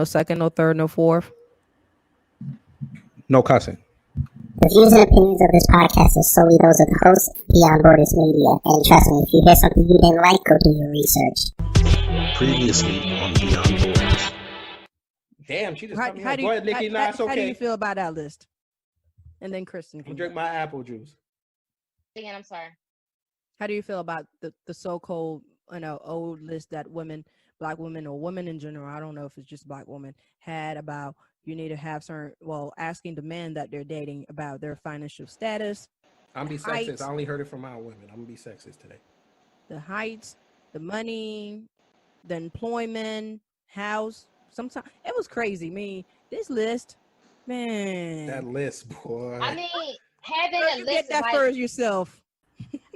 No second, no third, no fourth. No cussing. The views and opinions of this podcast is solely those of the host, Beyond Borders Media. And trust me, if you hear something you didn't like, go do your research. Previously on Beyond Borders. Damn, she just How, cut me how off. do Go you, ahead, Nikki. how, Nah, it's how do okay. you feel about that list? And then Kristen I'm can drink go. my apple juice. Again, I'm sorry. How do you feel about the so-called old list that black women or women in general, I don't know if it's just black women, had about you need to have asking the men that they're dating about their financial status, I'm be sexist. I only heard it from our women. I'm gonna be sexist today. the heights, the money, the employment, house. Sometimes it was crazy. This list, man. That list, boy. I mean, having Girl, a you list get is that like, first yourself.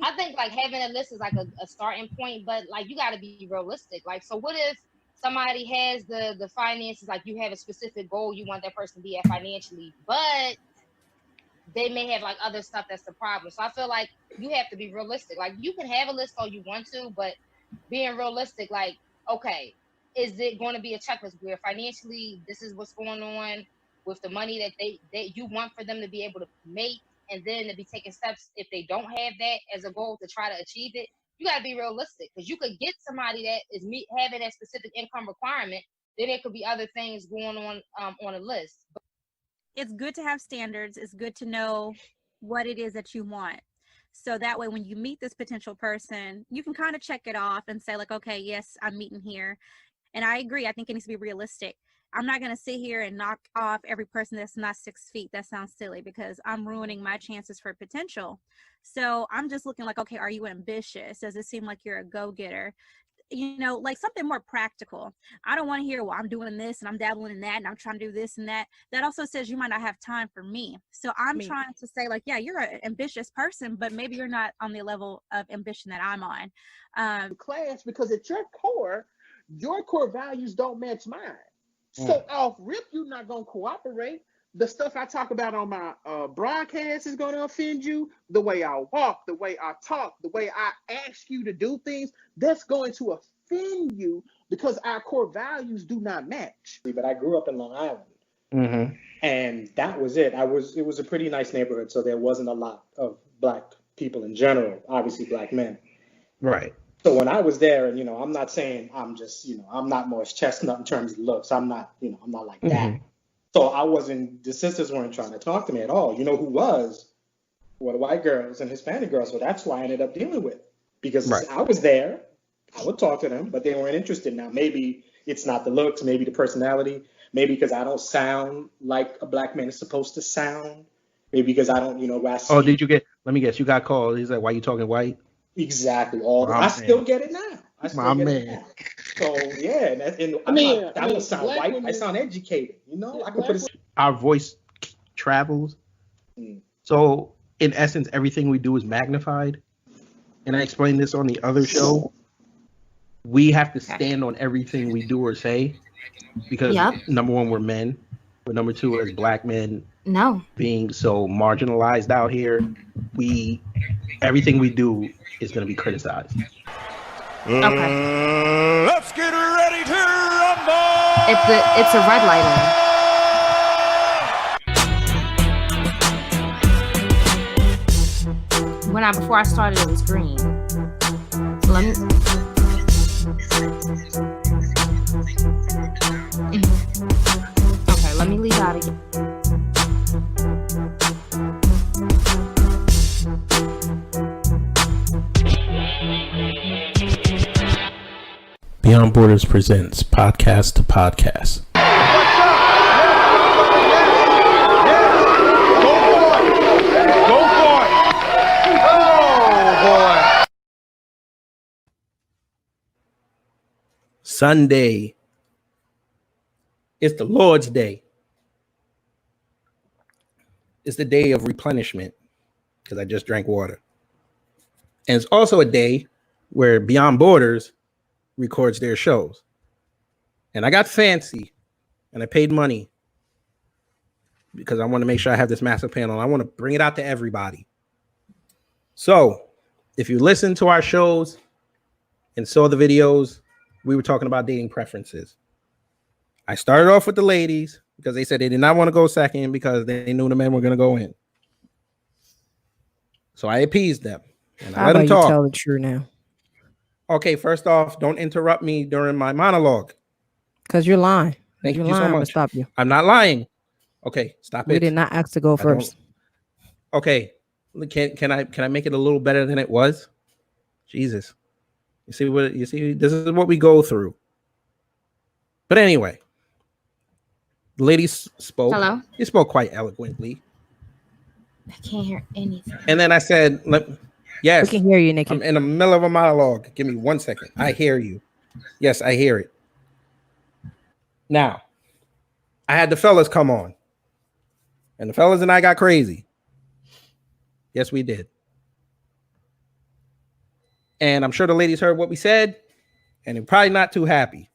I think like having a list is like a starting point, but like you got to be realistic. Like, so what if somebody has the finances, like you have a specific goal you want that person to be at financially, but they may have like other stuff that's the problem. So I feel like you have to be realistic. Like you can have a list all you want to, but being realistic, like, okay, is it going to be a checklist where financially this is what's going on with the money that you want for them to be able to make, and then to be taking steps if they don't have that as a goal to try to achieve it. You got to be realistic, because you could get somebody that is having that specific income requirement, then there could be other things going on a list. It's good to have standards. It's good to know what it is that you want. So that way, when you meet this potential person, you can kind of check it off and say like, okay, yes, I'm meeting here. And I agree. I think it needs to be realistic. I'm not going to sit here and knock off every person that's not 6 feet. That sounds silly, because I'm ruining my chances for potential. So I'm just looking like, okay, are you ambitious? Does it seem like you're a go-getter? Like something more practical. I don't want to hear, well, I'm doing this and I'm dabbling in that and I'm trying to do this and that. That also says you might not have time for me. So I'm trying to say like, yeah, you're an ambitious person, but maybe you're not on the level of ambition that I'm on. Class, because at your core values don't match mine. So off rip, you're not going to cooperate. The stuff I talk about on my broadcast is going to offend you. The way I walk, the way I talk, the way I ask you to do things, that's going to offend you because our core values do not match. But I grew up in Long Island, Mm-hmm. and that was it. It was a pretty nice neighborhood, so there wasn't a lot of black people in general, obviously black men. Right. So when I was there, and I'm not saying I'm just, I'm not Morris Chestnut in terms of looks. I'm not like that. So the sisters weren't trying to talk to me at all. You know who was? Were the white girls and Hispanic girls. So that's why I ended up dealing with, because I was there. I would talk to them, but they weren't interested. Now, maybe it's not the looks, maybe the personality, maybe because I don't sound like a black man is supposed to sound. Maybe because I don't, Oh, did you let me guess, you got called. He's like, why you talking white? Exactly. I still get it now. My man. So yeah, I don't sound white. I sound educated. I can put our voice travels. So in essence, everything we do is magnified. And I explained this on the other show. We have to stand on everything we do or say, because number one, we're men, but number two, as black men, being so marginalized out here, everything we do is going to be criticized. Okay. Let's get ready to rumble. It's a red light on. Before I started, it was green. So let me. Okay, let me leave out again. Beyond Borders presents Podcast to Podcast. Go for it. Oh, boy. Sunday. It's the Lord's Day. It's the day of replenishment, because I just drank water. And it's also a day where Beyond Borders records their shows. And I got fancy and I paid money because I want to make sure I have this massive panel. I want to bring it out to everybody. So if you listen to our shows and saw the videos, we were talking about dating preferences. I started off with the ladies because they said they did not want to go second because they knew the men were going to go in. So I appeased them and I How let them about you talk. tell the truth now? Okay, first off, don't interrupt me during my monologue. Because you're lying. Thank You're you so lying, I'm gonna much. stop you. I'm not lying. Okay, stop We it. did not ask to go first. Okay, can I make it a little better than it was? Jesus, you see. This is what we go through. But anyway, the ladies spoke. Hello? They spoke quite eloquently. I can't hear anything. And then I said, yes. We can hear you, Nikki. I'm in the middle of a monologue. Give me 1 second. I hear you. Yes, I hear it. Now, I had the fellas come on. And the fellas and I got crazy. Yes, we did. And I'm sure the ladies heard what we said. And they're probably not too happy,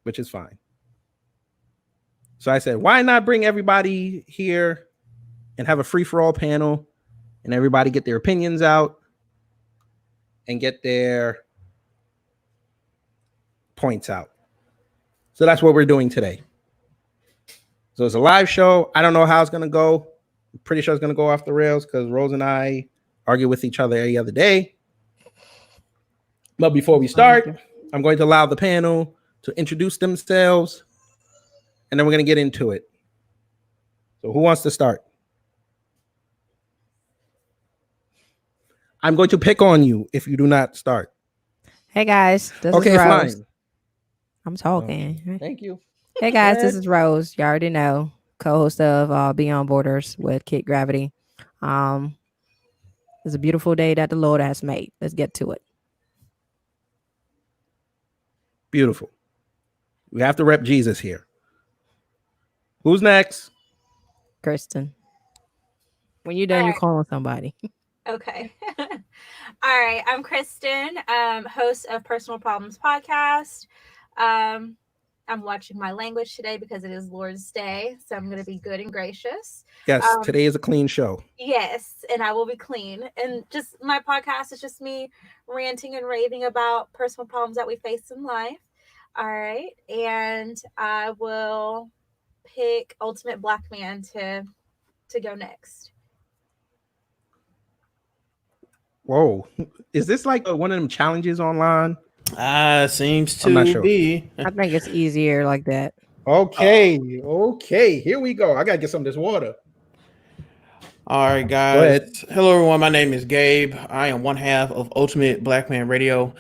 which is fine. So I said, why not bring everybody here and have a free-for-all panel and everybody get their opinions out and get their points out. So that's what we're doing today. So it's a live show. I don't know how it's going to go. I'm pretty sure it's going to go off the rails because Rose and I argue with each other every other day. But before we start, I'm going to allow the panel to introduce themselves, and then we're going to get into it. So who wants to start? I'm going to pick on you if you do not start. Hey guys, this Okay, is Rose. fine. I'm talking. Thank you. Hey guys, this is Rose. You already know, co-host of Beyond Borders with Kid Gravity. It's a beautiful day that the Lord has made. Let's get to it. Beautiful. We have to rep Jesus here. Who's next? Kristen. When you're done, you're calling somebody. Okay. All right. I'm Kristen, host of Personal Problems Podcast. I'm watching my language today because it is Lord's Day, so I'm going to be good and gracious. Yes, today is a clean show. Yes, and I will be clean. And just my podcast is just me ranting and raving about personal problems that we face in life. All right. And I will pick Ultimate Black Man to go next. Whoa. Is this like one of them challenges online? Seems I'm not to sure. be. I think it's easier like that. Okay. Okay. Here we go. I got to get some of this water. All right, guys. Hello, everyone. My name is Gabe. I am one half of Ultimate Black Man Radio.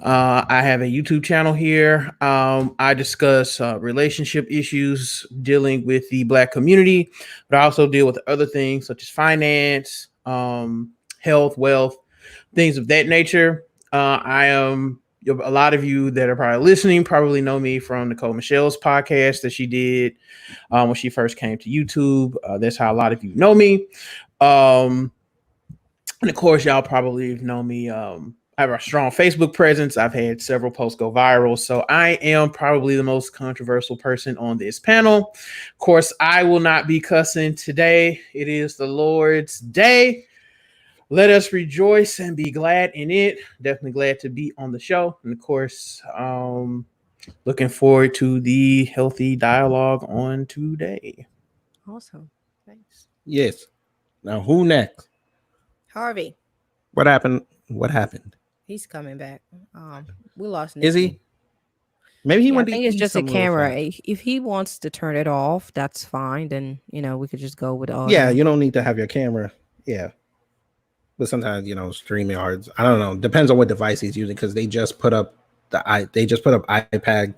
I have a YouTube channel here. I discuss relationship issues dealing with the Black community, but I also deal with other things such as finance, health, wealth, things of that nature. I am a lot of you that are probably listening probably know me from Nicole Michelle's podcast that she did when she first came to YouTube. That's how a lot of you know me. And of course, y'all probably know me. I have a strong Facebook presence. I've had several posts go viral. So I am probably the most controversial person on this panel. Of course, I will not be cussing today. It is the Lord's Day. Let us rejoice and be glad in it. Definitely glad to be on the show. And of course, looking forward to the healthy dialogue on today. Awesome. Thanks. Yes. Now, who next? Harvey. What happened? What happened? He's coming back. We lost Nikki. Is he? Maybe he went I to think it's eat just a something real camera. fast. If he wants to turn it off, that's fine. Then, we could just go with all. Yeah, you don't need to have your camera. Yeah. But sometimes, StreamYards, I don't know. Depends on what device he's using because they just put up iPad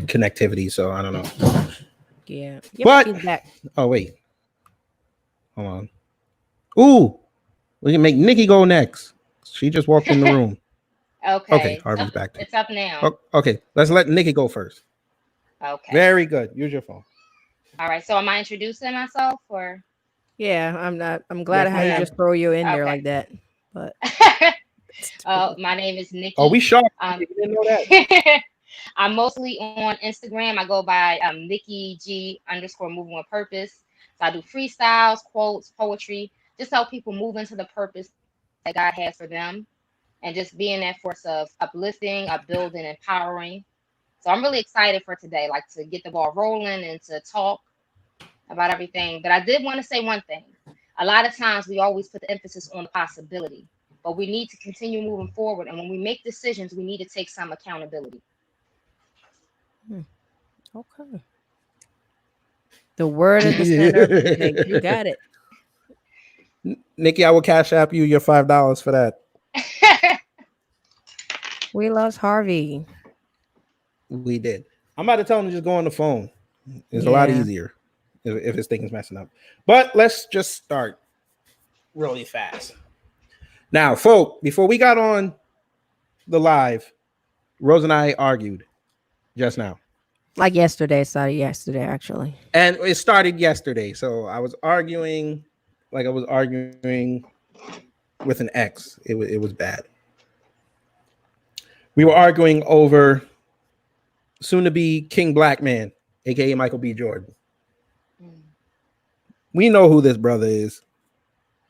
connectivity. So I don't know. Yeah. But he's back. Oh, wait. Hold on. Ooh, we can make Nikki go next. She just walked in the room. Okay. Harvey's back. It's up now. Okay, let's let Nikki go first. Okay. Very good. Use your phone. All right. So am I introducing myself or? Yeah, I'm glad how you just throw you in there like that. But my name is Nikki. Oh, we shocked. You didn't know that. I'm mostly on Instagram. I go by Nikki G _ moving with purpose. So I do freestyles, quotes, poetry, just help people move into the purpose that God has for them, and just being that force of uplifting, upbuilding, empowering. So I'm really excited for today, like to get the ball rolling and to talk about everything. But I did want to say one thing. A lot of times we always put the emphasis on the possibility, but we need to continue moving forward. And when we make decisions, we need to take some accountability. Okay. The word of the center. You got it. Nikki, I will cash app you your $5 for that. We lost Harvey. We did. I'm about to tell him to just go on the phone. It's a lot easier if his thing is messing up. But let's just start really fast. Now, folk, before we got on the live, Rose and I argued just now. Like yesterday, started yesterday, actually. And it started yesterday. So I was arguing like I was arguing with an ex. It was bad. We were arguing over soon-to-be King Black Man, a.k.a. Michael B. Jordan. We know who this brother is.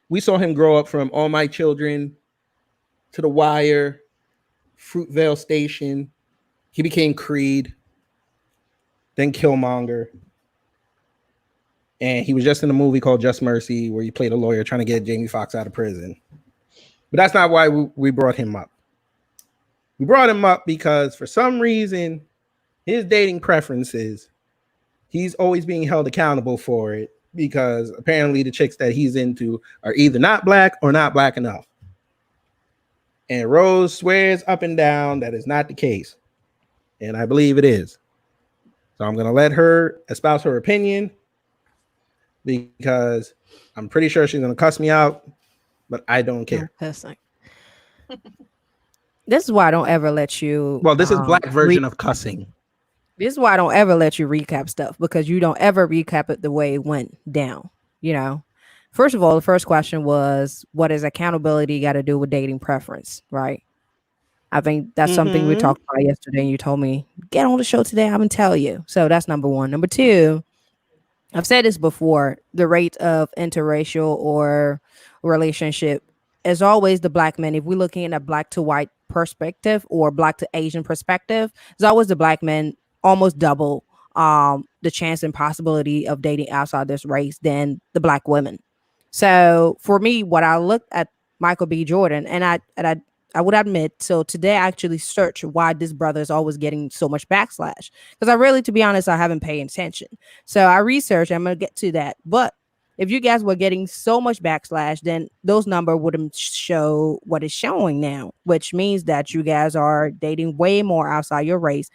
We saw him grow up from All My Children to The Wire, Fruitvale Station. He became Creed, then Killmonger. And he was just in a movie called Just Mercy where he played a lawyer trying to get Jamie Foxx out of prison. But that's not why we brought him up. We brought him up because for some reason, his dating preferences, he's always being held accountable for it because apparently the chicks that he's into are either not black or not black enough. And Rose swears up and down that is not the case. And I believe it is. So I'm going to let her espouse her opinion because I'm pretty sure she's going to cuss me out, but I don't care. Cussing. This is why I don't ever let you. Well, this is black version of cussing. This is why I don't ever let you recap stuff because you don't ever recap it the way it went down. You know, first of all, the first question was, what does accountability got to do with dating preference? Right. I think that's something we talked about yesterday. And you told me, get on the show today. I'm going to tell you. So that's number one. Number two, I've said this before. The rate of interracial or relationship is always the black men. If we're looking at a black to white perspective or black to Asian perspective, it's always the black men almost double the chance and possibility of dating outside this race than the black women. So for me, what I looked at Michael B. Jordan, and I would admit, so today I actually searched why this brother is always getting so much backslash. Because I really, to be honest, I haven't paid attention. So I researched, I'm going to get to that. But if you guys were getting so much backslash, then those numbers wouldn't show what it's showing now, which means that you guys are dating way more outside your race.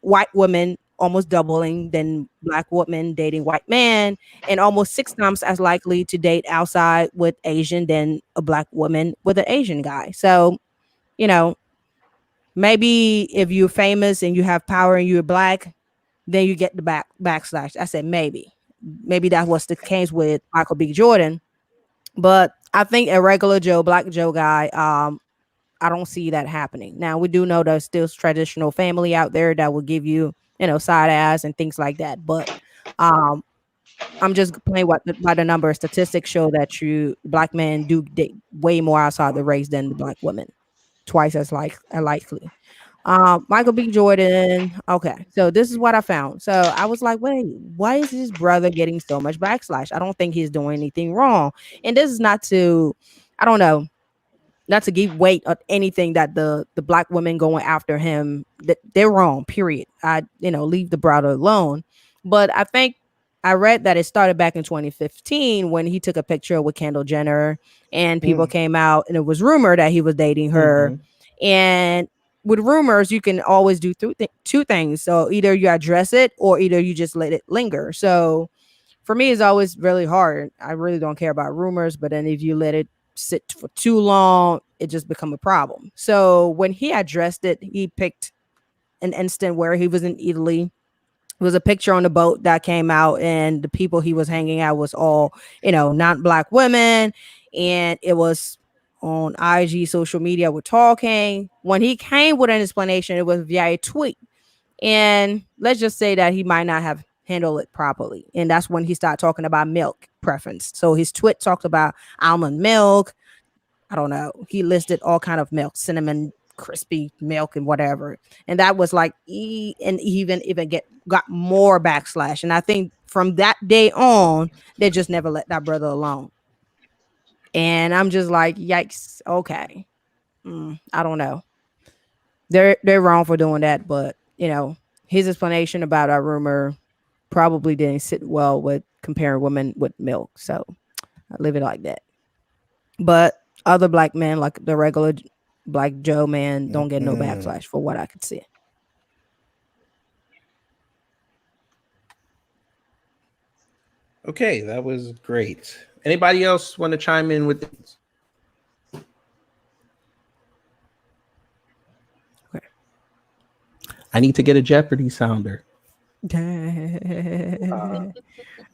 White women almost doubling than black women dating white men, and almost 6 times as likely to date outside with Asian than a black woman with an Asian guy. So, you know, maybe if you're famous and you have power and you're black, then you get the backslash. I said maybe that was the case with Michael B. Jordan, but I think a regular Joe, black Joe guy, I don't see that happening. Now we do know there's still traditional family out there that will give you, you know, side ass and things like that. But I'm just playing by the number. Statistics show that black men do date way more outside the race than the black women, twice as likely. Michael B. Jordan. Okay, so this is what I found. So I was like, wait, why is this brother getting so much backslash? I don't think he's doing anything wrong. And this is not to, I don't know, not to give weight on anything that the black women going after him, that they're wrong, period. Leave the brother alone. But I think I read that it started back in 2015 when he took a picture with Kendall Jenner and people came out and it was rumored that he was dating her. And with rumors, you can always do two things. So either you address it or either you just let it linger. So for me, it's always really hard. I really don't care about rumors, but then if you let it sit for too long, it just become a problem. So when he addressed it, he picked an instant where he was in Italy. It was a picture on the boat that came out, and the people he was hanging out was all, non-black women, and it was on IG, social media, we're talking. When he came with an explanation, it was via a tweet, and let's just say that he might not have handled it properly, and that's when he started talking about milk preference. So his tweet talked about almond milk. I don't know. He listed all kind of milk, cinnamon, crispy milk and whatever. And that was like, and even got more backslash. And I think from that day on, they just never let that brother alone. And I'm just like, yikes. Okay. I don't know. They're wrong for doing that, but his explanation about our rumor probably didn't sit well with comparing women with milk. So I leave it like that. But other black men, like the regular Black Joe man, don't get no backslash for what I could see. Okay, that was great. Anybody else want to chime in with this? Okay. I need to get a Jeopardy sounder.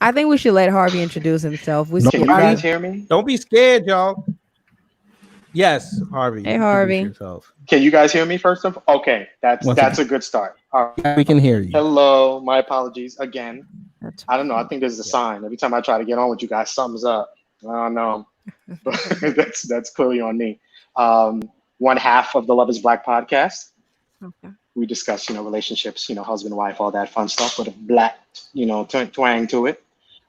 I think we should let Harvey introduce himself. Can you guys hear me? Don't be scared, y'all. Yes, Harvey. Hey, Harvey. Yourself. Can you guys hear me first of all? Okay, that's a good start. All right. We can hear you. Hello, my apologies again. I don't know. I think there's a sign. Every time I try to get on with you guys, something's up. I don't know. that's clearly on me. One half of the Love is Black podcast. Okay. We discuss, relationships, husband, wife, all that fun stuff with a black, twang to it.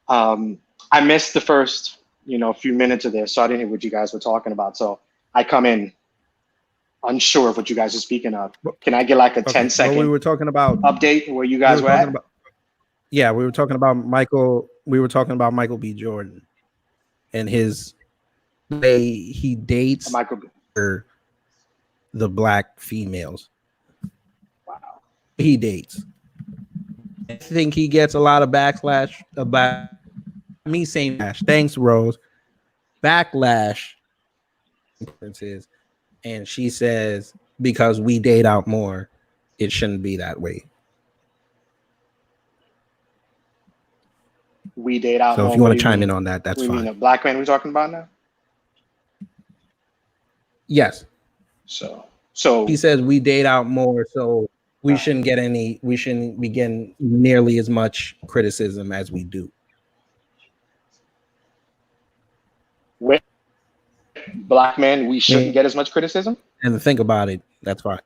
I missed the first, few minutes of this, so I didn't hear what you guys were talking about. So I come in unsure of what you guys are speaking of. Can I get like a 10-second we were talking about update where you guys were at? We were talking about Michael. We were talking about Michael B. Jordan and his way he dates the black females. Wow. He dates. I think he gets a lot of backlash about me saying that. Thanks, Rose. Backlash. And she says, because we date out more, it shouldn't be that way. We date out more. So if you want to chime in on that, that's fine. You mean a black man we're talking about now? Yes. So he says we date out more, so we shouldn't be getting nearly as much criticism as we do. With black men, we shouldn't get as much criticism? And to think about it, that's fine.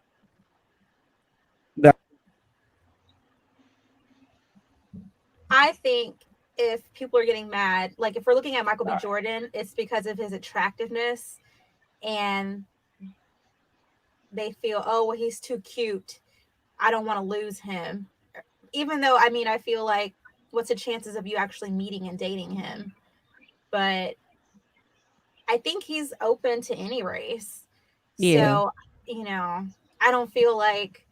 I think if people are getting mad, like if we're looking at Michael B. Jordan, it's because of his attractiveness, and they feel, oh, well, he's too cute. I don't want to lose him. Even though, I feel like, what's the chances of you actually meeting and dating him? But I think he's open to any race. Yeah. So, I don't feel like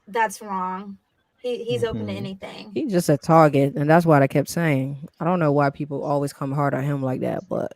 that's wrong. He's open to anything. He's just a target, and that's what I kept saying. I don't know why people always come hard on him like that, but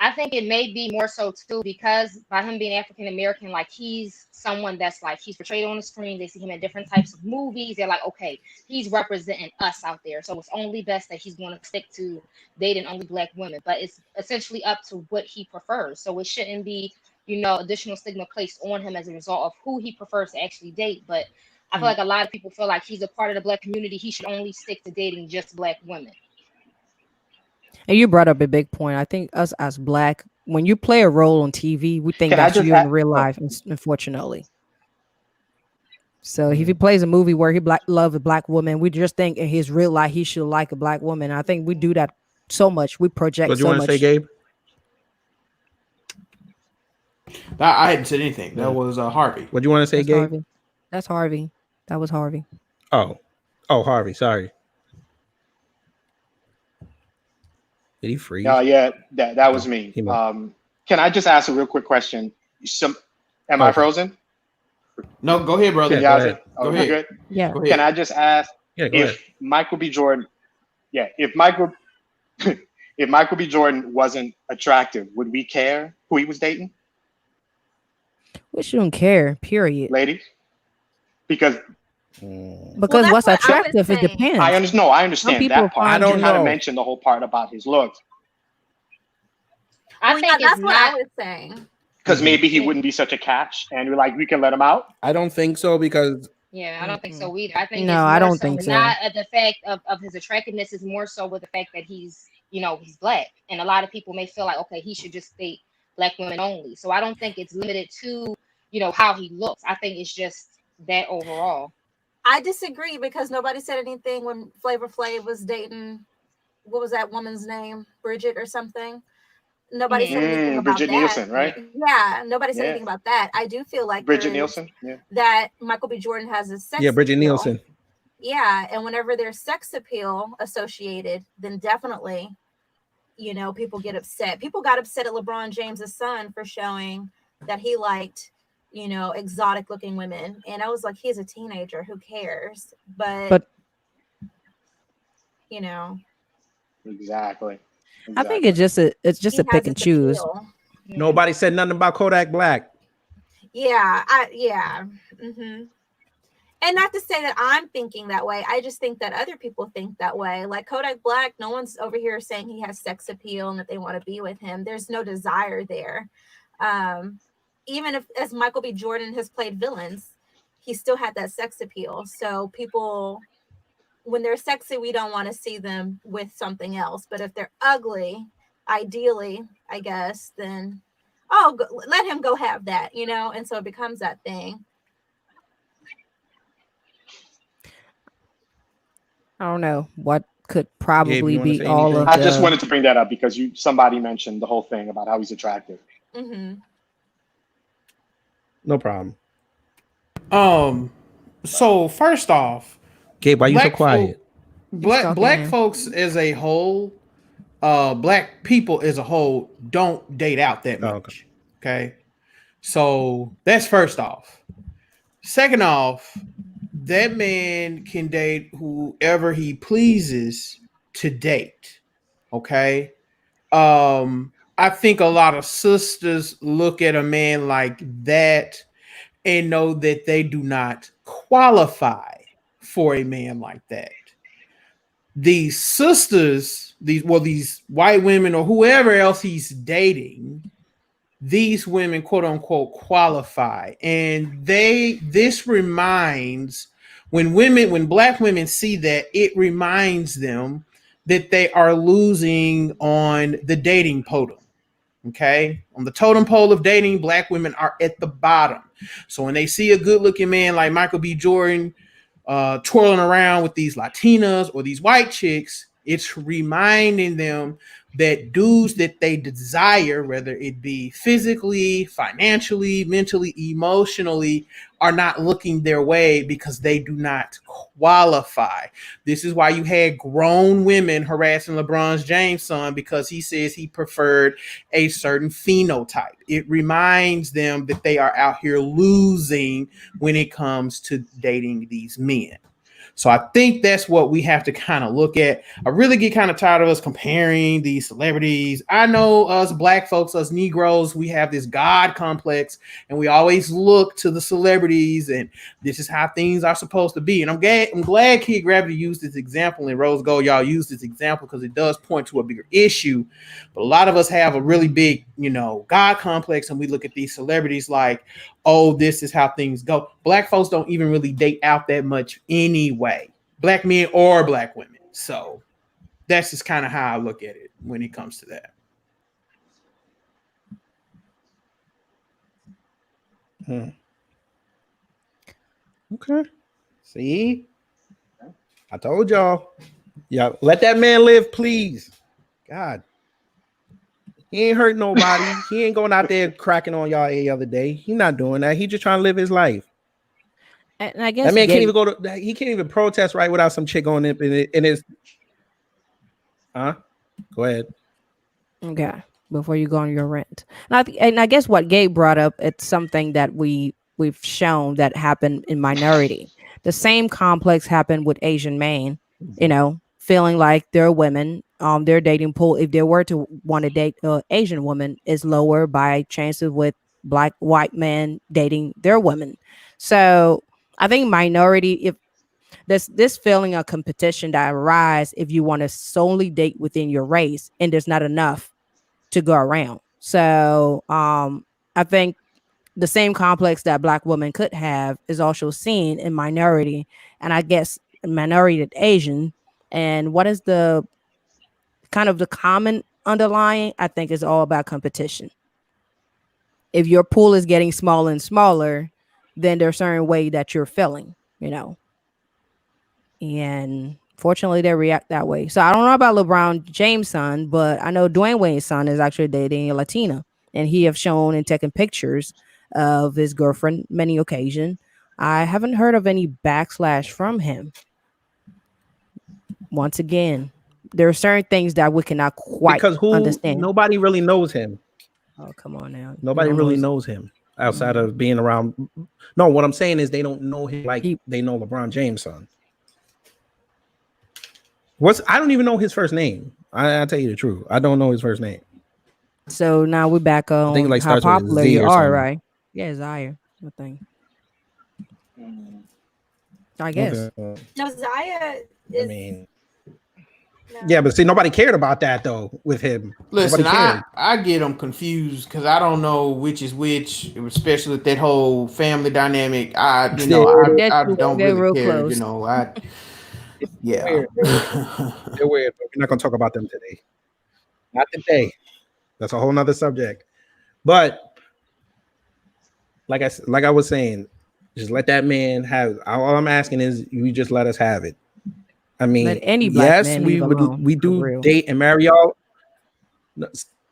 I think it may be more so too because by him being African American, like he's someone that's like he's portrayed on the screen. They see him in different types of movies. They're like, okay, he's representing us out there. So it's only best that he's going to stick to dating only black women. But it's essentially up to what he prefers. So it shouldn't be, additional stigma placed on him as a result of who he prefers to actually date. But I feel like a lot of people feel like he's a part of the black community. He should only stick to dating just black women. And you brought up a big point. I think us as black, when you play a role on TV, we think that's you in real life, unfortunately. So if he plays a movie where he loves a black woman, we just think in his real life he should like a black woman. I think we do that so much. We project so much. What do you want to say, Gabe? I hadn't said anything. That was Harvey. What do you want to say, Gabe? Harvey. That's Harvey. That was Harvey. Oh, Harvey. Sorry. Did he freeze? Yeah, that was me. Can I just ask a real quick question? Am I frozen? No, go ahead, brother. Go ahead. Go ahead. Good? Yeah. Can I just ask if Michael B. Jordan, if Michael B. Jordan wasn't attractive, would we care who he was dating? We shouldn't care, period. Ladies? Because what's attractive, it depends. I understand that part. I don't know. To mention the whole part about his looks. I think that's it's what not. I was saying. Because maybe he wouldn't be such a catch, and we're like, we can let him out. I don't think so because. Yeah, I don't think so either. I think I don't think so. Not at the fact of his attractiveness is more so with the fact that he's black, and a lot of people may feel like, okay, he should just date black women only. So I don't think it's limited to how he looks. I think it's just that overall. I disagree because nobody said anything when Flavor Flav was dating, what was that woman's name? Bridget or something. Nobody said anything about Bridget that. Nielsen, right? Yeah, nobody said anything about that. I do feel like Bridget Nielsen, that Michael B. Jordan has a sex Bridget appeal. Nielsen. Yeah, and whenever there's sex appeal associated, then definitely, people get upset. People got upset at LeBron James's son for showing that he liked, exotic looking women. And I was like, he's a teenager, who cares? But Exactly. I think it's just a pick and choose. Appeal. Nobody said nothing about Kodak Black. Yeah, And not to say that I'm thinking that way. I just think that other people think that way. Like Kodak Black, no one's over here saying he has sex appeal and that they want to be with him. There's no desire there. Even if, as Michael B. Jordan has played villains, he still had that sex appeal. So people, when they're sexy, we don't want to see them with something else. But if they're ugly, ideally, I guess, then, let him go have that, And so it becomes that thing. I don't know what could probably be say all anything? of. I just wanted to bring that up because somebody mentioned the whole thing about how he's attractive. Mm-hmm. No problem. So first off, Gabe, why you so quiet? Black folks as a whole, black people as a whole don't date out that much. Okay. So that's first off. Second off, that man can date whoever he pleases to date. Okay. I think a lot of sisters look at a man like that and know that they do not qualify for a man like that. These sisters, these white women or whoever else he's dating, these women, quote unquote, qualify. And this reminds, when black women see that, it reminds them that they are losing on the dating totem. Okay. On the totem pole of dating, black women are at the bottom. So when they see a good looking man like Michael B. Jordan twirling around with these Latinas or these white chicks, it's reminding them that dudes that they desire, whether it be physically, financially, mentally, emotionally, are not looking their way because they do not qualify. This is why you had grown women harassing LeBron James' son because he says he preferred a certain phenotype. It reminds them that they are out here losing when it comes to dating these men. So I think that's what we have to kind of look at. I really get kind of tired of us comparing these celebrities. I know us black folks, us Negroes, we have this God complex and we always look to the celebrities and this is how things are supposed to be. And I'm glad Kid Gravity used this example and Rose Gold, y'all used this example because it does point to a bigger issue. But a lot of us have a really big, God complex and we look at these celebrities like, oh, this is how things go. Black folks don't even really date out that much anyway, black men or black women. So that's just kind of how I look at it when it comes to that. Okay. See, I told y'all. Yeah, let that man live, please. God. He ain't hurt nobody. He ain't going out there cracking on y'all the other day. He not doing that. He just trying to live his life. And I guess that man can't even he can't even protest right without some chick on it in his. Go ahead. Okay. Before you go on your rant. And I guess what Gabe brought up, it's something that we've shown that happened in minority. The same complex happened with Asian men, feeling like their women, their dating pool, if they were to want to date an Asian woman, is lower by chances with white men dating their women. So I think minority, if this feeling of competition that arises if you want to solely date within your race and there's not enough to go around. So I think the same complex that black women could have is also seen in minority, and I guess minority Asian. And what is the kind of the common underlying? I think is all about competition. if your pool is getting smaller and smaller, then there's a certain way that you're feeling, and fortunately they react that way. So I don't know about LeBron James' son, but I know Dwayne Wade's son is actually dating a Latina, and he have shown and taken pictures of his girlfriend many occasions. I haven't heard of any backslash from him. Once again, there are certain things that we cannot quite understand. Nobody really knows him. Oh, come on now. Nobody really knows him outside of being around. No, what I'm saying is they don't know him like they know LeBron James' son. I don't even know his first name. I'll tell you the truth. I don't know his first name. So now we're back on how popular you are, right? Yeah, Zaire, I think. I guess. No, Zaya is. I mean, yeah, but see, nobody cared about that though with him. Listen, I get them confused because I don't know which is which, especially with that whole family dynamic. I don't really care. Close. Yeah. They're weird, but we're not gonna talk about them today. Not today. That's a whole nother subject. But like I was saying, just let that man have. All I'm asking is you just let us have it. I mean, yes, we do date and marry y'all.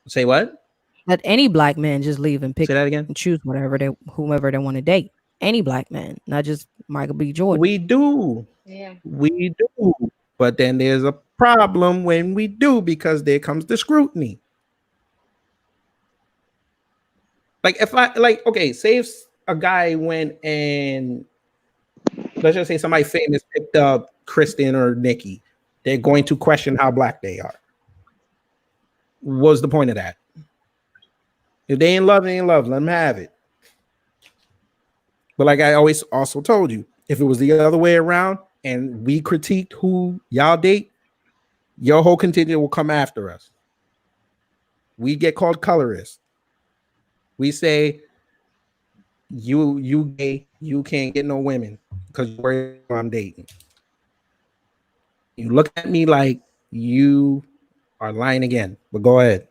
Say what? Let any black man just leave and pick. Say that again. And choose whomever they want to date. Any black man, not just Michael B. Jordan. We do. Yeah. We do. But then there's a problem when we do because there comes the scrutiny. Like say if a guy went and let's just say somebody famous picked up Kristen or Nikki, they're going to question how black they are. What's the point of that? If they ain't love, they ain't love. Let them have it. But like I always also told you, if it was the other way around and we critiqued who y'all date, your whole contingent will come after us. We get called colorist. We say you gay, you can't get no women because you're worried I'm dating. You look at me like you are lying again, but go ahead.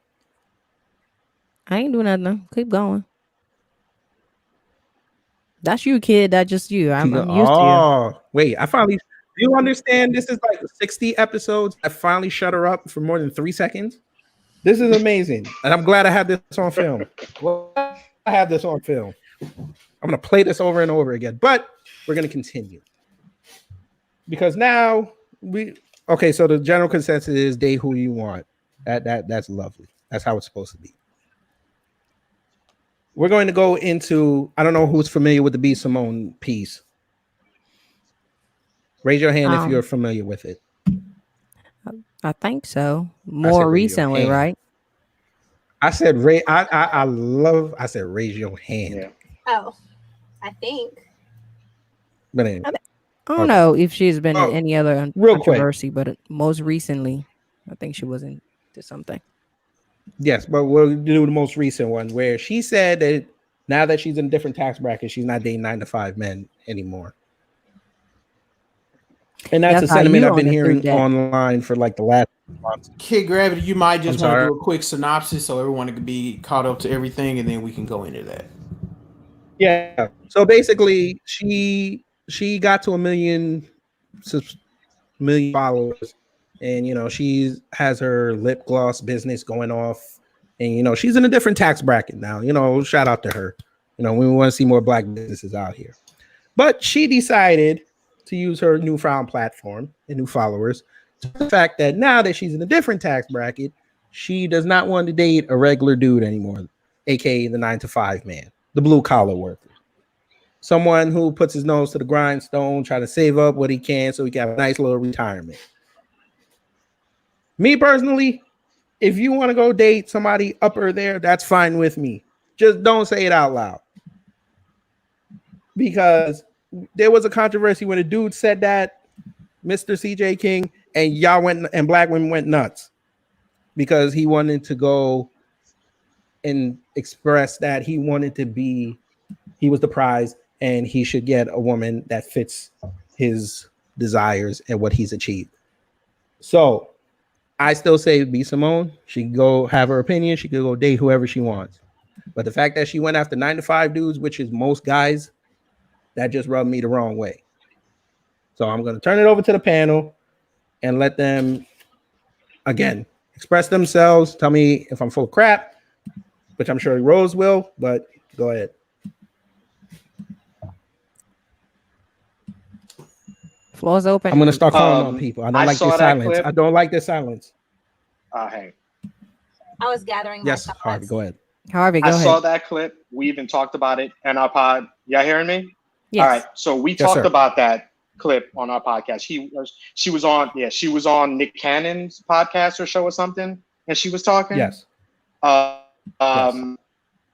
I ain't doing nothing. Keep going. That's you, kid. That's just you. I'm used to you. Oh, wait. Do you understand? This is like 60 episodes. I finally shut her up for more than 3 seconds. This is amazing. And I'm glad I have this on film. I'm going to play this over and over again, but we're going to continue. Because now so the general consensus is date who you want. That's lovely. That's how it's supposed to be. We're going to go into, I don't know who's familiar with the B. Simone piece. Raise your hand if you're familiar with it. I think so. More recently, right? I said raise your hand. Yeah. Oh, I think. But anyway. I don't know if she's been in any other controversy, but most recently, I think she was into something. Yes, but we'll do the most recent one where she said that now that she's in a different tax bracket, she's not dating 9-to-5 men anymore. And that's a sentiment I've been hearing online for like the last month. Kid Gravity, you might just want to do a quick synopsis so everyone can be caught up to everything, and then we can go into that. Yeah. So basically, she got to 1 million followers. And, she has her lip gloss business going off. And, she's in a different tax bracket now. Shout out to her. We want to see more black businesses out here. But she decided to use her newfound platform and new followers to the fact that now that she's in a different tax bracket, she does not want to date a regular dude anymore, a.k.a. the 9-to-5 man, the blue-collar worker. Someone who puts his nose to the grindstone, try to save up what he can so he can have a nice little retirement. Me personally, if you want to go date somebody upper there, that's fine with me. Just don't say it out loud. Because there was a controversy when a dude said that, Mr. CJ King, and y'all went and black women went nuts because he wanted to go and express that he was the prize and he should get a woman that fits his desires and what he's achieved. So I still say B. Simone. She can go have her opinion. She could go date whoever she wants. But the fact that she went after 9-to-5 dudes, which is most guys, that just rubbed me the wrong way. So I'm going to turn it over to the panel and let them, again, express themselves. Tell me if I'm full of crap, which I'm sure Rose will, but go ahead. Floor's open. I'm going to start calling on people. I don't like this silence. I don't like this silence. Hey. I was gathering yes, my thoughts. Harvey, go ahead. Harvey, go ahead. I saw that clip. We even talked about it in our pod. Y'all hearing me? Yes. All right. So we talked about that clip on our podcast. She was on Nick Cannon's podcast or show or something, and she was talking. Yes. Yes. I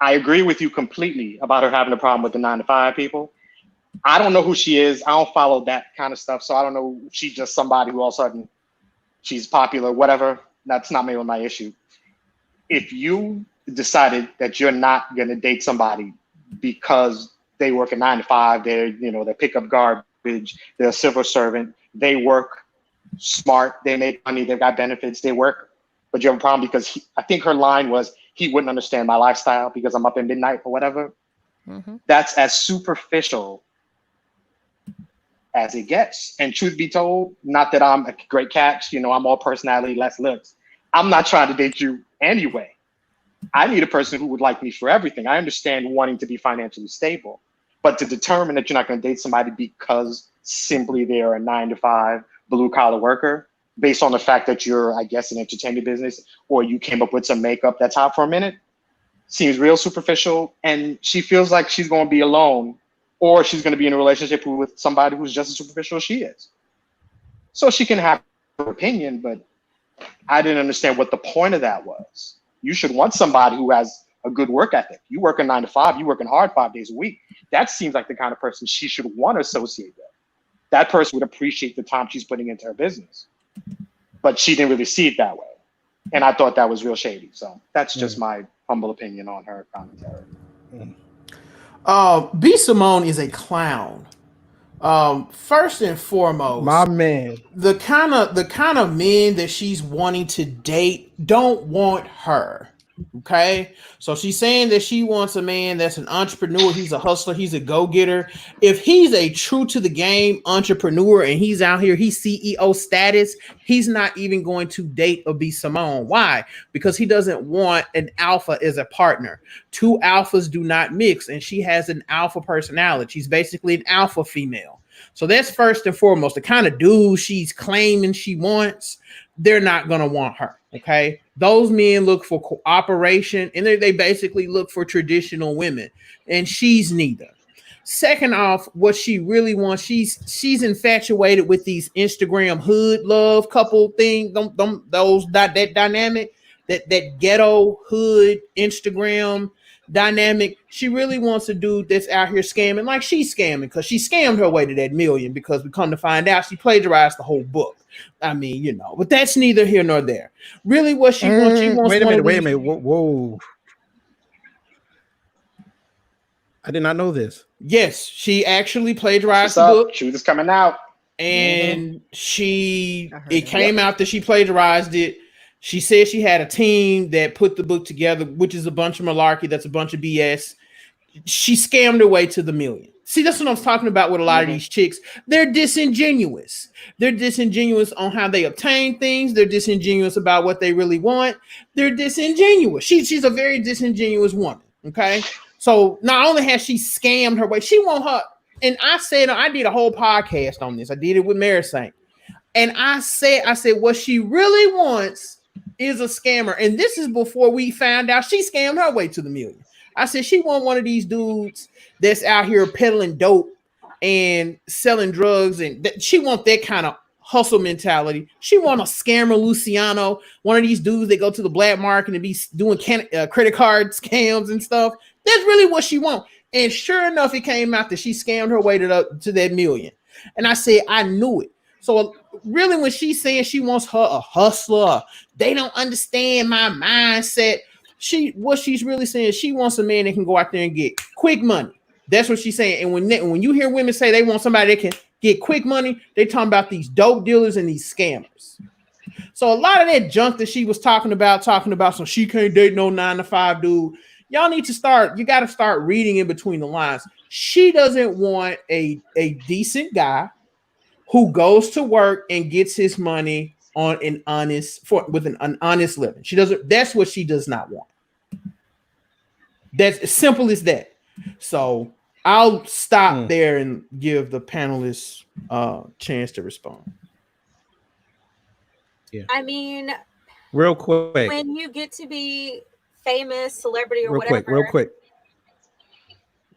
agree with you completely about her having a problem with the 9-to-5 people. I don't know who she is. I don't follow that kind of stuff, so I don't know. She's just somebody who all of a sudden she's popular, whatever. That's not maybe my issue. If you decided that you're not going to date somebody because they work a 9-to-5, they pick up garbage, they're a civil servant, they work smart, they make money, they've got benefits, they work, but you have a problem because I think her line was, he wouldn't understand my lifestyle because I'm up at midnight or whatever. Mm-hmm. That's as superficial as it gets. And truth be told, not that I'm a great catch, I'm all personality, less looks. I'm not trying to date you anyway. I need a person who would like me for everything. I understand wanting to be financially stable, but to determine that you're not going to date somebody because simply they're a 9-to-5 blue collar worker based on the fact that you're, I guess, an entertainment business, or you came up with some makeup that's hot for a minute, seems real superficial. And she feels like she's going to be alone, or she's going to be in a relationship with somebody who's just as superficial as she is. So she can have her opinion, but I didn't understand what the point of that was. You should want somebody who has a good work ethic. You work a 9-to-5, you working hard 5 days a week. That seems like the kind of person she should want to associate with. That person would appreciate the time she's putting into her business. But she didn't really see it that way. And I thought that was real shady. So that's just my humble opinion on her commentary. B. Simone is a clown. First and foremost, my man, the kind of men that she's wanting to date don't want her. Okay, so she's saying that she wants a man that's an entrepreneur. He's a hustler. He's a go-getter. If he's a true to the game entrepreneur and he's out here, he's CEO status, he's not even going to date a B. Simone. Why? Because he doesn't want an alpha as a partner. Two alphas do not mix, and she has an alpha personality. She's basically an alpha female. So that's first and foremost. The kind of dude she's claiming she wants, they're not going to want her. Okay. Those men look for cooperation, and they basically look for traditional women, and she's neither. Second off, what she really wants, she's infatuated with these Instagram hood love couple thing, that dynamic, that ghetto hood Instagram dynamic. She really wants a dude that's out here scamming like she's scamming, because she scammed her way to that million, because we come to find out she plagiarized the whole book. I mean, but that's neither here nor there. Really, what she wants, wait a minute. Whoa. I did not know this. Yes, she actually plagiarized the book. Truth is coming out. And it came out that she plagiarized it. She said she had a team that put the book together, which is a bunch of malarkey. That's a bunch of BS. She scammed her way to the million. See, that's what I'm talking about with a lot of these chicks. They're disingenuous. They're disingenuous on how they obtain things. They're disingenuous about what they really want. They're disingenuous. She's a very disingenuous woman. Okay. So not only has she scammed her way, she want her. And I did a whole podcast on this. I did it with Mary Saint. And I said, what she really wants is a scammer. And this is before we found out she scammed her way to the million. I said, she want one of these dudes that's out here peddling dope and selling drugs. And she want that kind of hustle mentality. She want a scammer Luciano, one of these dudes that go to the black market and be doing credit card scams and stuff. That's really what she want. And sure enough, it came out that she scammed her way to that million. And I said, I knew it. So really, when she's saying she wants her a hustler, they don't understand my mindset. What she's really saying is she wants a man that can go out there and get quick money. That's what she's saying. And when you hear women say they want somebody that can get quick money, they talking about these dope dealers and these scammers. So a lot of that junk that she was talking about, so she can't date no 9-to-5 dude. y'all need to start. You got to start reading in between the lines. She doesn't want a decent guy who goes to work and gets his money on an honest living. She doesn't. That's what she does not want. That's as simple as that. So I'll stop there and give the panelists chance to respond. Yeah. I mean, real quick, when you get to be famous, celebrity, or whatever. Real quick.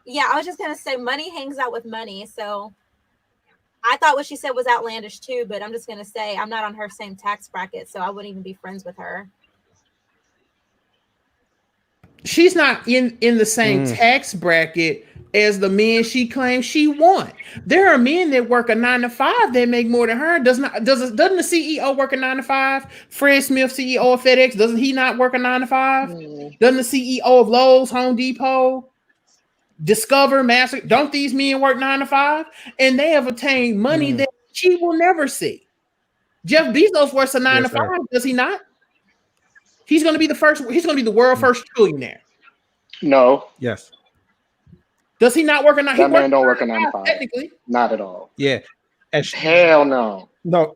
Yeah, I was just gonna say money hangs out with money. So I thought what she said was outlandish too, but I'm just gonna say I'm not on her same tax bracket, so I wouldn't even be friends with her. She's not in the same tax bracket as the men she claims she want. There are men that work a 9-to-5 that make more than her. Doesn't the CEO work a 9-to-5? Fred Smith, CEO of FedEx, doesn't he not work a 9-to-5? Doesn't the CEO of Lowe's, Home Depot, Discover, Master, don't these men work 9-to-5? And they have attained money that she will never see. Jeff Bezos works a 9-to-5, does he not? He's going to be the first. He's going to be the world first trillionaire. No. Yes. Does he not work a 9? That man don't work a 9-to-5. Technically, not at all. Yeah. Hell no. No.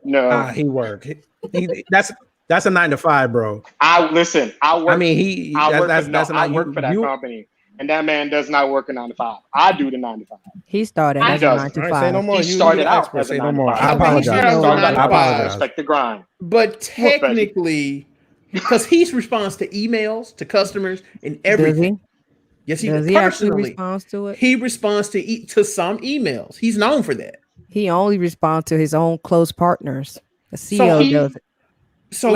He work. That's a 9-to-5, bro. I work. I work for that you, company, and that man does not work a 9-to-5. I do the 9-to-5. He started as a 9-to-5. Say no more. He started out as a 9-to-5. I apologize. Respect the grind. But technically, because he responds to emails, to customers, and everything. Yes, does he actually responds to it? He responds to some emails. He's known for that. He only responds to his own close partners. The CEO does it. So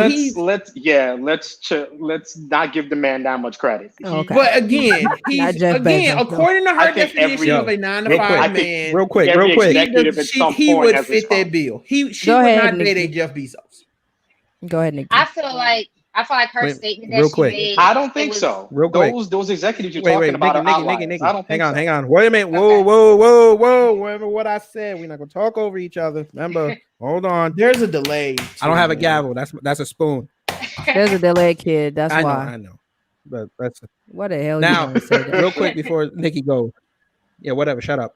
let's not give the man that much credit. Okay. But again, according to her definition of a 9-to-5 man, real quick, he would fit that bill. She would not date a Jeff Bezos. Go ahead, Nikki. I feel like her statement that she made. I don't think so. Real quick. Those executives you're talking about are outliers. Nikki, I don't think hang on. Wait a minute. Whoa. Remember what I said. We're not gonna talk over each other. Remember. Hold on. There's a delay. I don't have a gavel. That's a spoon. There's a delay, kid. That's why. I know. But that's what the hell. Now, you say that? real quick before Nikki goes. Yeah, whatever. Shut up.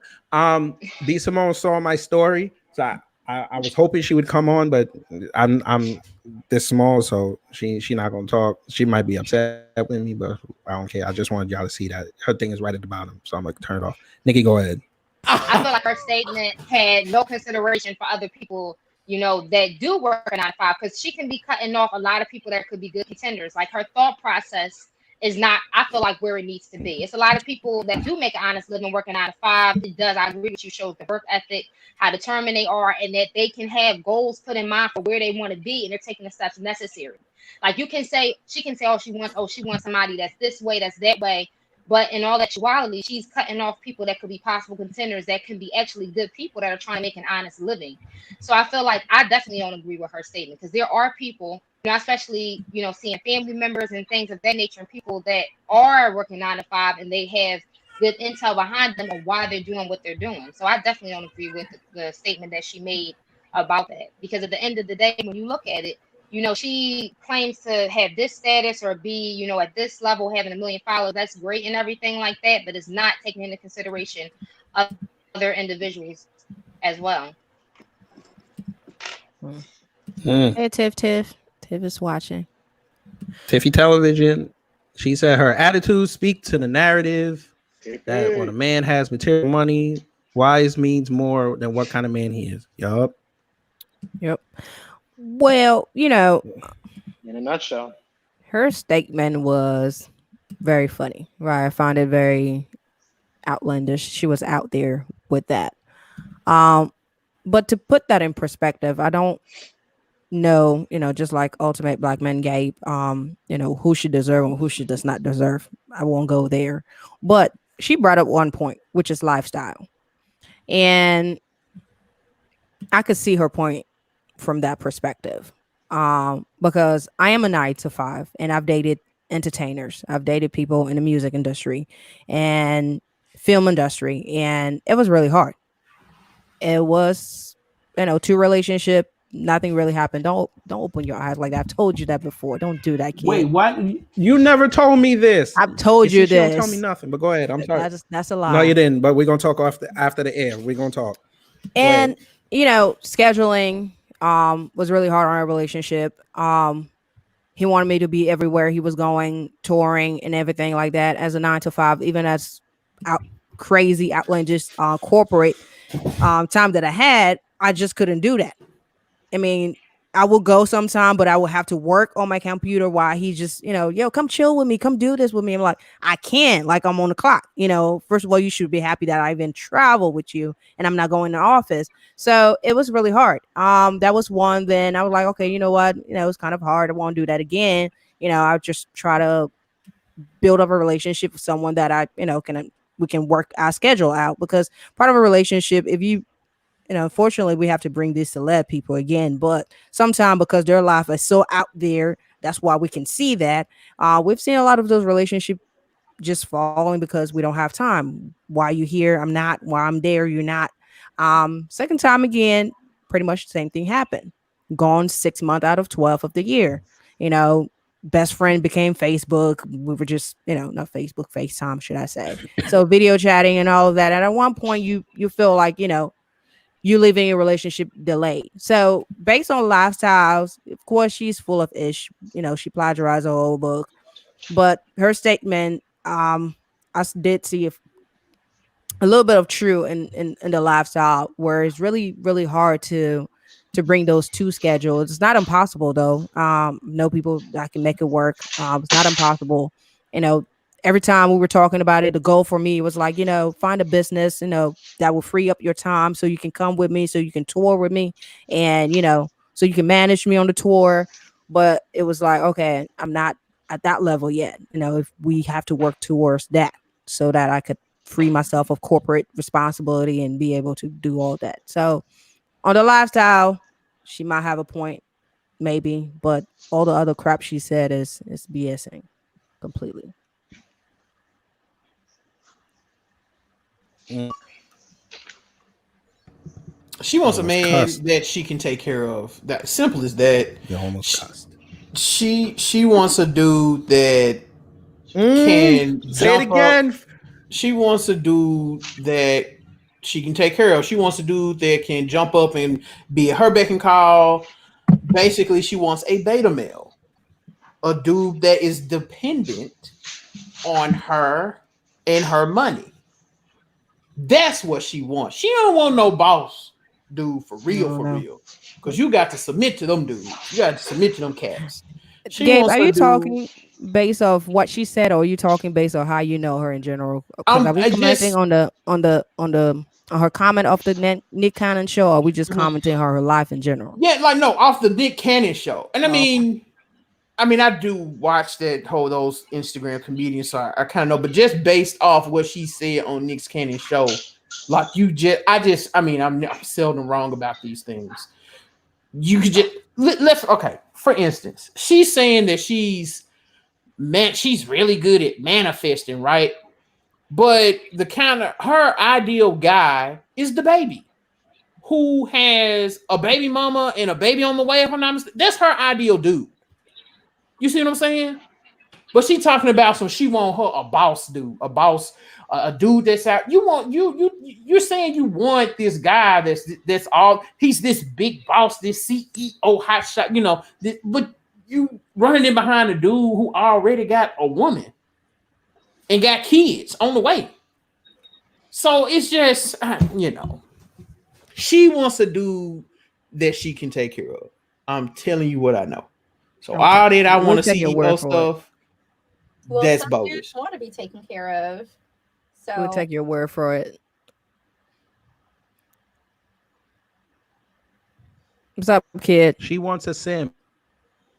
B Simone saw my story, so I was hoping she would come on, but I'm this small, so she not gonna talk. She might be upset with me, but I don't care. I just wanted y'all to see that her thing is right at the bottom, so I'm gonna turn it off. Nikki, go ahead. I feel like her statement had no consideration for other people, that do work a 9-to-5, because she can be cutting off a lot of people that could be good contenders. Like, her thought process is not, I feel like, where it needs to be. It's a lot of people that do make an honest living working 9-to-5. It does, I agree with you, shows the work ethic, how determined they are, and that they can have goals put in mind for where they want to be, and they're taking the steps necessary. Like, she can say, she wants somebody that's this way, that's that way. But in all actuality, she's cutting off people that could be possible contenders, that can be actually good people that are trying to make an honest living. So I feel like I definitely don't agree with her statement, because there are people, especially, seeing family members and things of that nature, and people that are working 9-to-5 and they have good intel behind them of why they're doing what they're doing. So I definitely don't agree with the statement that she made about that, because at the end of the day, when you look at it, she claims to have this status or be, at this level, having 1 million followers. That's great and everything like that, but it's not taking into consideration other individuals as well. Hey, Tiff is watching. Tiffy Television. She said her attitude speaks to the narrative that when a man has material money, wise means more than what kind of man he is. Yup. Well, in a nutshell, her statement was very funny, right? I found it very outlandish. She was out there with that. But to put that in perspective, I don't know, just like Ultimate Black Men Gabe, who should deserve and who she does not deserve. I won't go there. But she brought up one point, which is lifestyle. And I could see her point from that perspective, because I am a 9-to-5 and I've dated entertainers. I've dated people in the music industry and film industry, and it was really hard. It was, 2 relationship, nothing really happened. Don't open your eyes like that. I've told you that before. Don't do that, kid. Wait, what? You never told me this. I've told you She don't tell me this. nothing. But go ahead. I'm sorry. That's a lie. No, you didn't. But we're gonna talk after the air. We're gonna talk. And scheduling was really hard on our relationship. He wanted me to be everywhere he was going, touring and everything like that as a 9 to 5, even as crazy outlandish corporate time that I had. I just couldn't do that. I mean, I will go sometime, but I will have to work on my computer while he just, yo, come chill with me, come do this with me. I'm like, I can't, like, I'm on the clock. First of all, you should be happy that I even travel with you and I'm not going to the office. So it was really hard. That was one. Then I was like, okay, you know what? It's kind of hard. I won't do that again. I'll just try to build up a relationship with someone that I, we can work our schedule out, because part of a relationship, if you, unfortunately, we have to bring these celeb people again, but sometimes because their life is so out there, that's why we can see that. We've seen a lot of those relationships just falling because we don't have time. Why you here? I'm not. Why I'm there? You're not. Second time again, pretty much the same thing happened. Gone 6 months out of 12 of the year. Best friend became Facebook. We were just, not Facebook, FaceTime, should I say. So video chatting and all of that. And at one point you feel like, you living a relationship delayed. So based on lifestyles, of course, she's full of ish. She plagiarized the whole book. But her statement, I did see a little bit of true in the lifestyle, where it's really, really hard to bring those two schedules. It's not impossible, though. Know people that can make it work. It's not impossible. Every time we were talking about it, the goal for me was like, find a business, that will free up your time so you can come with me, so you can tour with me, and, so you can manage me on the tour. But it was like, okay, I'm not at that level yet. If we have to work towards that so that I could free myself of corporate responsibility and be able to do all that. So on the lifestyle, she might have a point, maybe, but all the other crap she said is BSing completely. She wants a man that she can take care of. That simple as that. You almost cussed. She wants a dude that can say it again. Up. She wants a dude that she can take care of. She wants a dude that can jump up and be at her beck and call. Basically, she wants a beta male, a dude that is dependent on her and her money. That's what she wants. She don't want no boss dude for real. Because you got to submit to them dudes. You got to submit to them cats. Gabe, are you talking based off what she said, or are you talking based on how you know her in general? Are we commenting on her comment off the Nick Cannon show, or are we just commenting on her life in general? Yeah, like no, off the Nick Cannon show. And I mean, I do watch those Instagram comedians, so I kind of know, but just based off what she said on Nick Cannon's show, like I'm seldom wrong about these things. You could just for instance, she's saying that she's really good at manifesting, right? But her ideal guy is the baby who has a baby mama and a baby on the way. If I'm not mistaken, that's her ideal dude. You see what I'm saying? But she talking about she want her a boss dude, a dude that's out. You're saying you want this guy that's all, he's this big boss, this CEO hotshot, but you running in behind a dude who already got a woman and got kids on the way. So it's just, she wants a dude that she can take care of. I'm telling you what I know. So all that I want to see stuff, that's bogus. Want to be taken care of. So we'll take your word for it. What's up, kid? She wants a simp.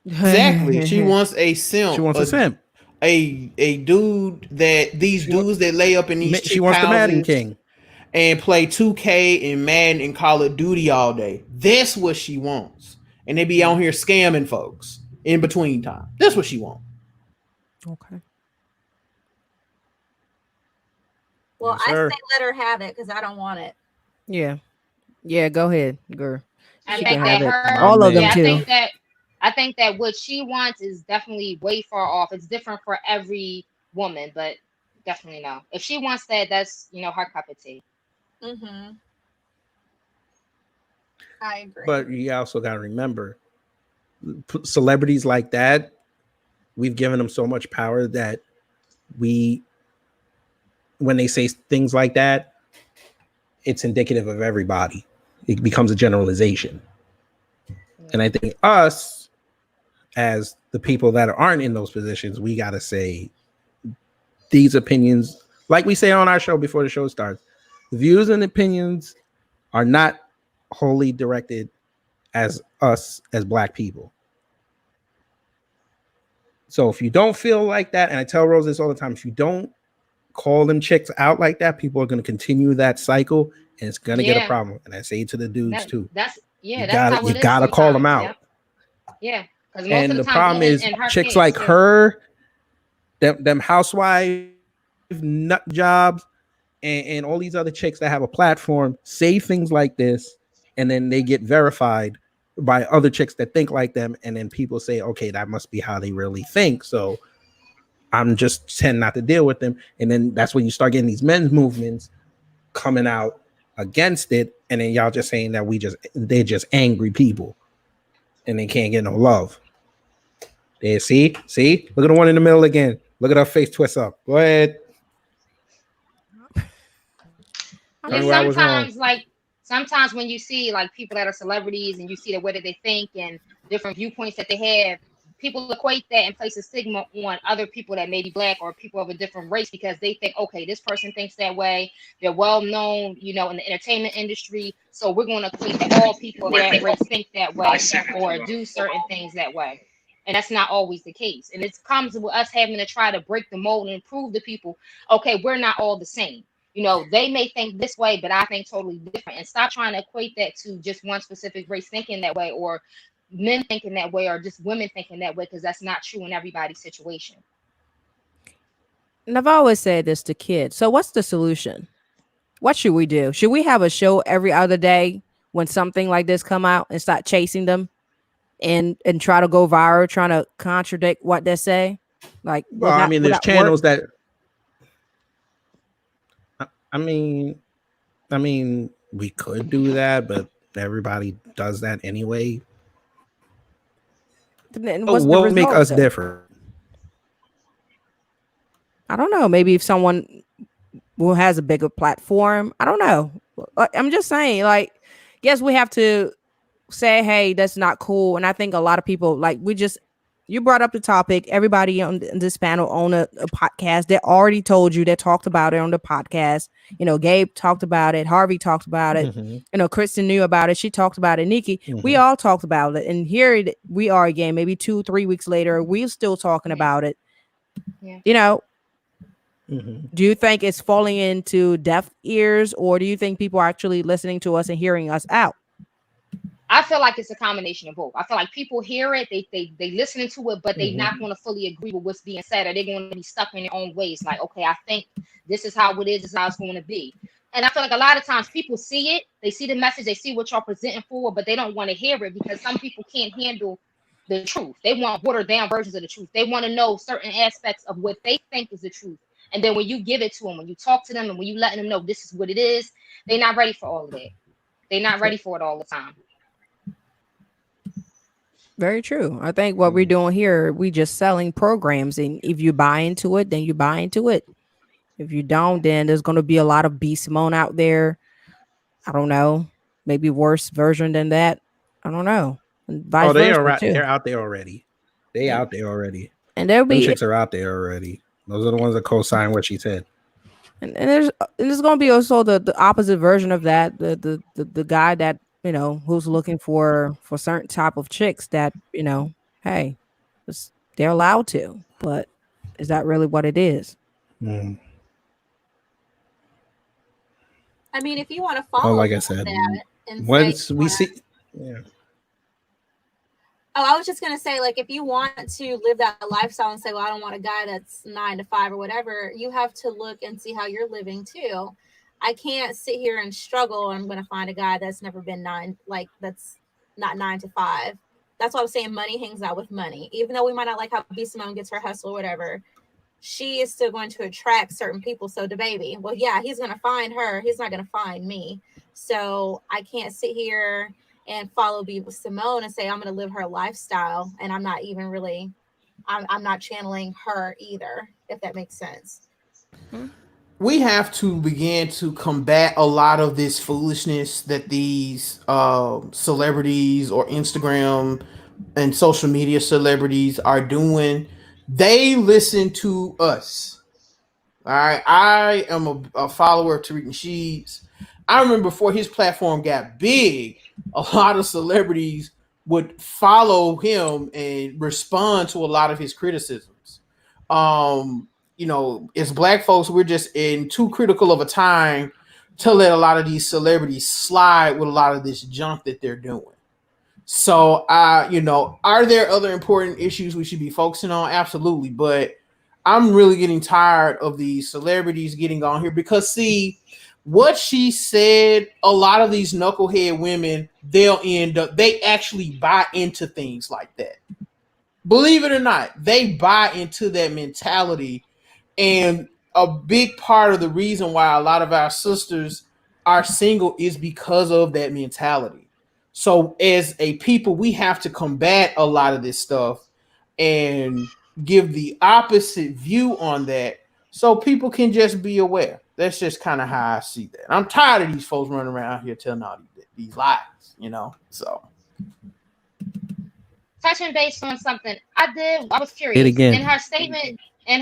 Exactly. She wants a simp. She wants a simp. A dude that dudes that lay up in these. She wants the Madden King and play 2K and Madden and Call of Duty all day. That's what she wants. And they be on here scamming folks in between time. That's what she wants. Okay. Well, yes, I say let her have it because I don't want it. Yeah. Go ahead, girl. I She think can that have it. her, All of them yeah, too. I think that what she wants is definitely way far off. It's different for every woman, but definitely no. If she wants that, that's her cup of tea. Mm-hmm. I agree. But you also got to remember, celebrities like that, we've given them so much power that when they say things like that, it's indicative of everybody. It becomes a generalization. And I think us, as the people that aren't in those positions, we got to say these opinions, like we say on our show before the show starts, the views and opinions are not wholly directed as us as Black people. So if you don't feel like that, and I tell Rose this all the time, if you don't call them chicks out like that, people are going to continue that cycle, and it's going to get a problem. And I say to the dudes too, That's you how it is gotta call them out. Yeah, because most And of the the time, problem is chicks like her, them housewife nut jobs, and all these other chicks that have a platform say things like this, and then they get verified by other chicks that think like them, and then people say, okay, that must be how they really think, so I'm just tend not to deal with them. And then that's when you start getting these men's movements coming out against it, and then y'all just saying that they're just angry people and they can't get no love. There, see, look at the one in the middle again. Look at her face twist up. Go ahead. Sometimes when you see like people that are celebrities and you see the way that they think and different viewpoints that they have, people equate that and place a stigma on other people that may be Black or people of a different race because they think, okay, this person thinks that way. They're well known, in the entertainment industry. So we're going to equate that all people of that race think that way or do certain things that way. And that's not always the case. And it comes with us having to try to break the mold and prove to people, okay, we're not all the same. They may think this way, but I think totally different. And stop trying to equate that to just one specific race thinking that way or men thinking that way or just women thinking that way, because that's not true in everybody's situation. And I've always said this to kids. So what's the solution? What should we do? Should we have a show every other day when something like this come out and start chasing them and try to go viral, trying to contradict what they say? Like, well, there's channels that I mean, we could do that, but everybody does that anyway. What will make us different? I don't know. Maybe if someone who has a bigger platform, I don't know. I'm just saying, like, yes, we have to say, hey, that's not cool. And I think a lot of people, you brought up the topic. Everybody on this panel own a podcast. They already told you, they talked about it on the podcast. Gabe talked about it. Harvey talked about it. Mm-hmm. Kristen knew about it. She talked about it. Nikki, mm-hmm. We all talked about it. And here we are again, maybe 2-3 weeks later, we're still talking about it. Yeah. Mm-hmm. Do you think it's falling into deaf ears, or do you think people are actually listening to us and hearing us out? I feel like it's a combination of both. I feel like people hear it, they listening to it, but they're not going to fully agree with what's being said, or they're going to be stuck in their own ways. Like, okay, I think this is how it is, this is how it's going to be. And I feel like a lot of times people see it, they see the message, they see what y'all presenting for, but they don't want to hear it because some people can't handle the truth. They want watered down versions of the truth. They want to know certain aspects of what they think is the truth. And then when you give it to them, when you talk to them, and when you letting them know this is what it is, they're not ready for all of that. They're not ready for it all the time. Very true. I think what we're doing here, we just selling programs, and if you buy into it, then you buy into it. If you don't, then there's going to be a lot of B Simone out there. I don't know, maybe worse version than that. I don't know. And vice versa too. They're out there already. Out there already. And there'll be chicks are out there already. Those are the ones that co-sign what she said. And there's going to be also the opposite version of that. The guy that, who's looking for certain type of chicks that, hey, they're allowed to, but is that really what it is? I mean, if you want to follow, like I said, once we see, yeah. Oh, I was just going to say, like, if you want to live that lifestyle and say, well, I don't want a guy that's 9 to 5 or whatever, you have to look and see how you're living too. I can't sit here and struggle. I'm going to find a guy that's never been 9, like that's not 9 to 5. That's why I'm saying money hangs out with money. Even though we might not like how B Simone gets her hustle or whatever, she is still going to attract certain people. So the baby, well, yeah, he's going to find her. He's not going to find me. So I can't sit here and follow B Simone and say I'm going to live her lifestyle, and I'm not even really, I'm not channeling her either, if that makes sense. We have to begin to combat a lot of this foolishness that these celebrities or Instagram and social media celebrities are doing. They listen to us. All right. I am a follower of Tariq Nasheed's. I remember before his platform got big, a lot of celebrities would follow him and respond to a lot of his criticisms. You know, as Black folks, we're just in too critical of a time to let a lot of these celebrities slide with a lot of this junk that they're doing. So, you know, are there other important issues we should be focusing on? Absolutely. But I'm really getting tired of these celebrities getting on here because, see, what she said, a lot of these knucklehead women, they'll end up, they actually buy into things like that. Believe it or not, they buy into that mentality. And a big part of the reason why a lot of our sisters are single is because of that mentality. So as a people, we have to combat a lot of this stuff and give the opposite view on that so people can just be aware. That's just kind of how I see that. I'm tired of these folks running around here telling all these lies, you know. So touching base on something I was curious. Hit again. In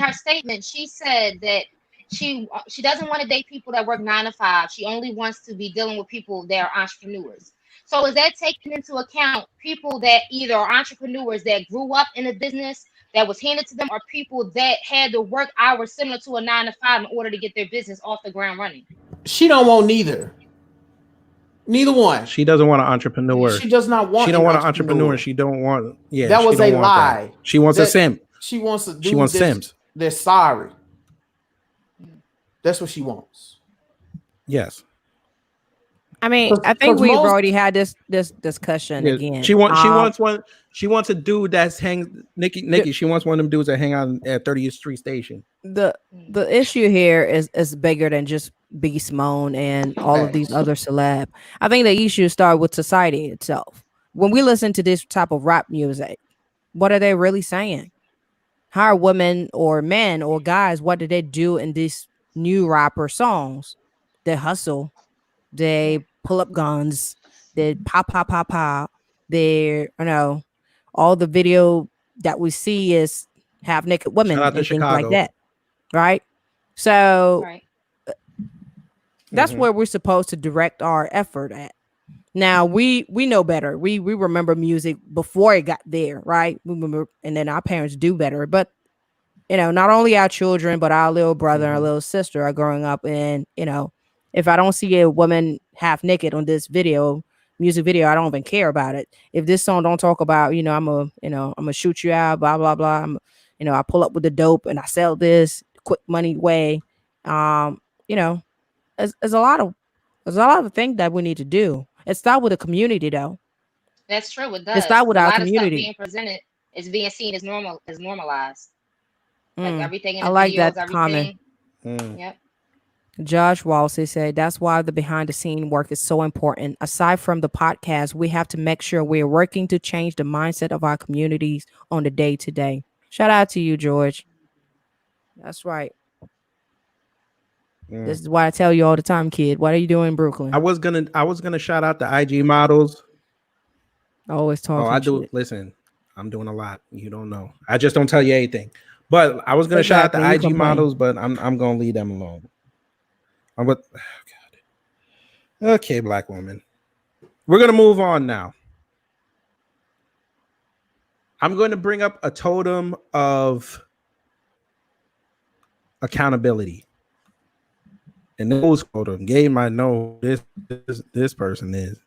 her statement, she said that she doesn't want to date people that work 9 to 5. She only wants to be dealing with people that are entrepreneurs. So is that taking into account people that either are entrepreneurs that grew up in a business that was handed to them, or people that had to work hours similar to a 9 to 5 in order to get their business off the ground running? She don't want neither. Neither one. She doesn't want an entrepreneur. She does not want. She don't want an entrepreneur. She don't want. Yeah, that was a lie. That. She wants a simp. She wants a dude. She wants Sims. They're sorry. That's what she wants. Yes. I mean, I think we've already had this discussion again. She wants one. She wants a dude that's Nikki. She wants one of them dudes that hang out at 30th Street Station. The issue here is bigger than just B Simone and all of these other celeb. I think the issue starts with society itself. When we listen to this type of rap music, what are they really saying? How are women or men or guys, what do they do in these new rapper songs? They hustle. They pull up guns. They pop. They, all the video that we see is half naked women and things like that. Right? So that's where we're supposed to direct our effort at. Now we know better. We remember music before it got there, right? We remember, and then our parents do better. But not only our children, but our little brother and our little sister are growing up, and if I don't see a woman half naked on this music video, I don't even care about it. If this song don't talk about, I'm gonna shoot you out, blah blah blah. I pull up with the dope and I sell this quick money way. There's a lot of things that we need to do. It starts with the community, though. That's true. It does. It starts with our community. Of stuff being presented is being seen as normal, as normalized. Like everything in the I like videos, that comment. Yep. Josh Walsey said, that's why the behind the scene work is so important. Aside from the podcast, we have to make sure we're working to change the mindset of our communities on the day to day. Shout out to you, George. That's right. This is why I tell you all the time, kid. What are you doing in Brooklyn? I was gonna shout out the IG models. Always talking. I do. Shit. Listen, I'm doing a lot. You don't know. I just don't tell you anything. But I was gonna shout out the IG models, but I'm gonna leave them alone. Okay, Black woman. We're gonna move on now. I'm going to bring up a totem of accountability. And those totem game I know this person is.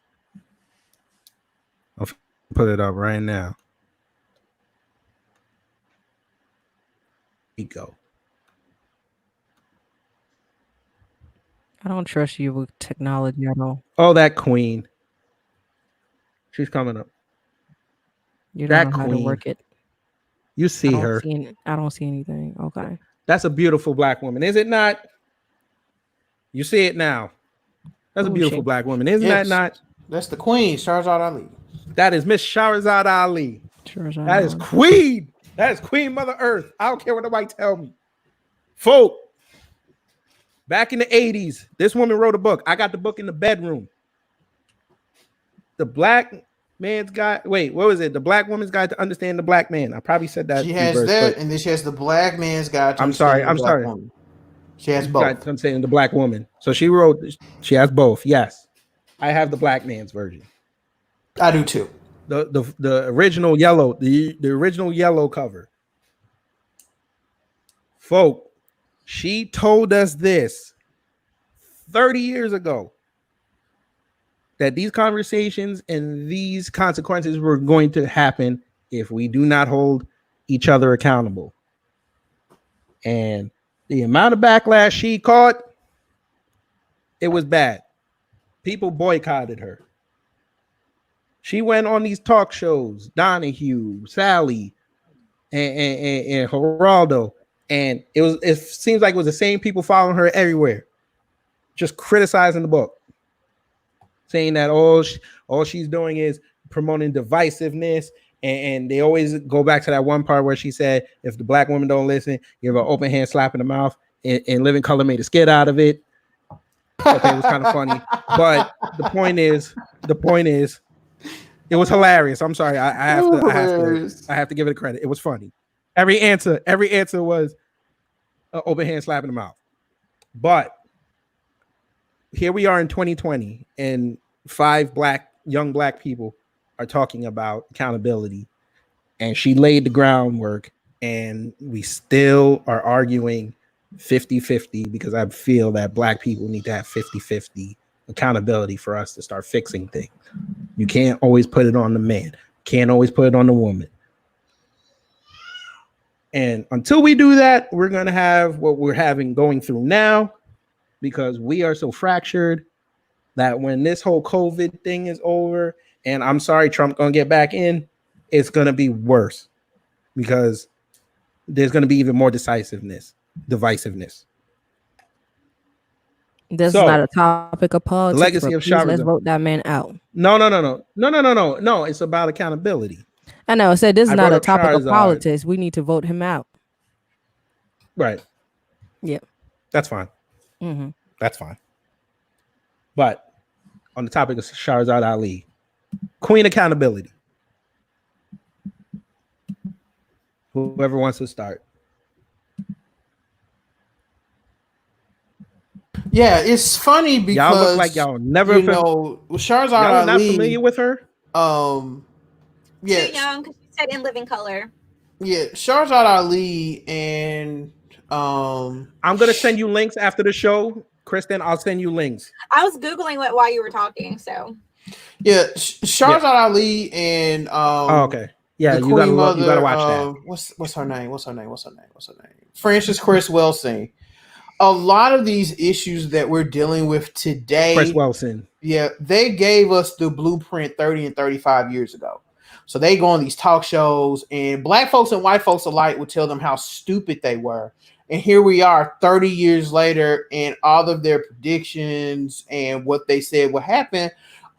I'll put it up right now. Here we go. I don't trust you with technology at all. Oh, that queen. She's coming up. You That don't know how to queen. work it. You see I her. I don't see anything. Okay. That's a beautiful black woman, is it not? You see it now. That's a Who is beautiful she? black woman, isn't Yes. that not? That's the queen, Shahrazad Ali. That is Miss Shahrazad Ali. Shahrazad That is Ali. Queen. That is Queen Mother Earth. I don't care what nobody tell me. Folk, back in the 80s, this woman wrote a book. I got the book in the bedroom. The Black Man's Guide. Wait, what was it? The Black Woman's Guide to Understand the Black Man. I probably said that. She has reverse, that, and then she has the Black Man's Guide to I'm sorry. Understanding the Black I'm sorry. Woman. She has both. I'm saying the Black Woman. So she wrote. She has both. Yes, I have the Black Man's version. I do too. The original yellow, the original yellow cover. Folk, she told us this 30 years ago, that these conversations and these consequences were going to happen if we do not hold each other accountable. And the amount of backlash she caught, it was bad. People boycotted her. She went on these talk shows, Donahue, Sally, and Geraldo, and it seems like it was the same people following her everywhere, just criticizing the book, saying that all she's doing is promoting divisiveness, and they always go back to that one part where she said, if the black women don't listen, give her an open hand slap in the mouth, and Living Color made a skit out of it. Okay, it was kind of funny, but the point is, it was hilarious. I'm sorry, I have to give it credit. It was funny. Every answer was an open hand slap in the mouth. But here we are in 2020, and 5 young black people are talking about accountability, and she laid the groundwork, and we still are arguing 50-50 because I feel that black people need to have 50-50 accountability for us to start fixing things. You can't always put it on the man, can't always put it on the woman. And until we do that, we're going to have what we're going through now, because we are so fractured that when this whole COVID thing is over, and I'm sorry, Trump going to get back in, it's going to be worse, because there's going to be even more divisiveness. This is not a topic of politics. The legacy of Shahrazad. Let's vote that man out. No. It's about accountability. I know. I said this is not a topic of politics. We need to vote him out. Right. Yep. That's fine. Mm-hmm. That's fine. But on the topic of Shahrazad Ali, Queen accountability. Whoever wants to start. Yeah, it's funny because y'all look like y'all never, Shahrazad y'all Ali, not familiar with her. Yeah, too young because she said In Living Color. Yeah, Shahrazad Ali, and I'm gonna send you links after the show, Kristen. I'll send you links. I was googling it while you were talking, so yeah, Shahrazad Ali and okay, yeah, you gotta watch that. What's her name? Frances Cress Welsing. A lot of these issues that we're dealing with today, Cress Welsing, yeah, they gave us the blueprint 30 and 35 years ago. So they go on these talk shows, and black folks and white folks alike would tell them how stupid they were. And here we are 30 years later, and all of their predictions and what they said would happen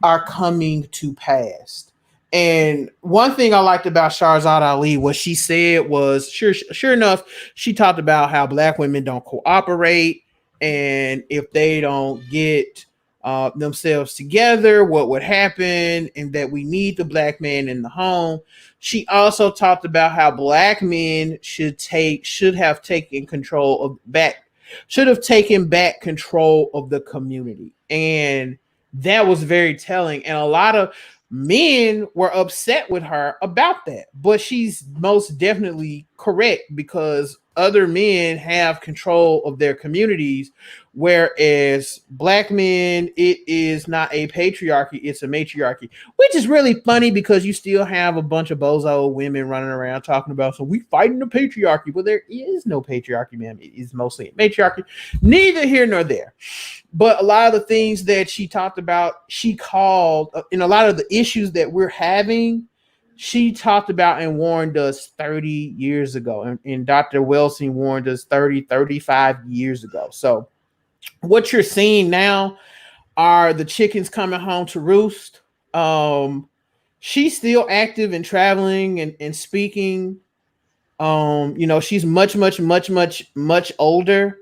are coming to pass. And one thing I liked about Shahrazad Ali, what she said was, sure enough, she talked about how black women don't cooperate, and if they don't get themselves together, what would happen, and that we need the black man in the home. She also talked about how black men should have taken back control of the community. And that was very telling. And a lot of men were upset with her about that, but she's most definitely correct, because other men have control of their communities, whereas black men, it is not a patriarchy, it's a matriarchy, which is really funny because you still have a bunch of bozo women running around talking about, so we fighting the patriarchy. Well, there is no patriarchy, ma'am. It is mostly a matriarchy. Neither here nor there. But a lot of the things that she talked about, she called, in a lot of the issues that we're having, she talked about and warned us 30 years ago. And Dr. Welsing warned us 35 years ago. So what you're seeing now are the chickens coming home to roost. She's still active and traveling and speaking. She's much older.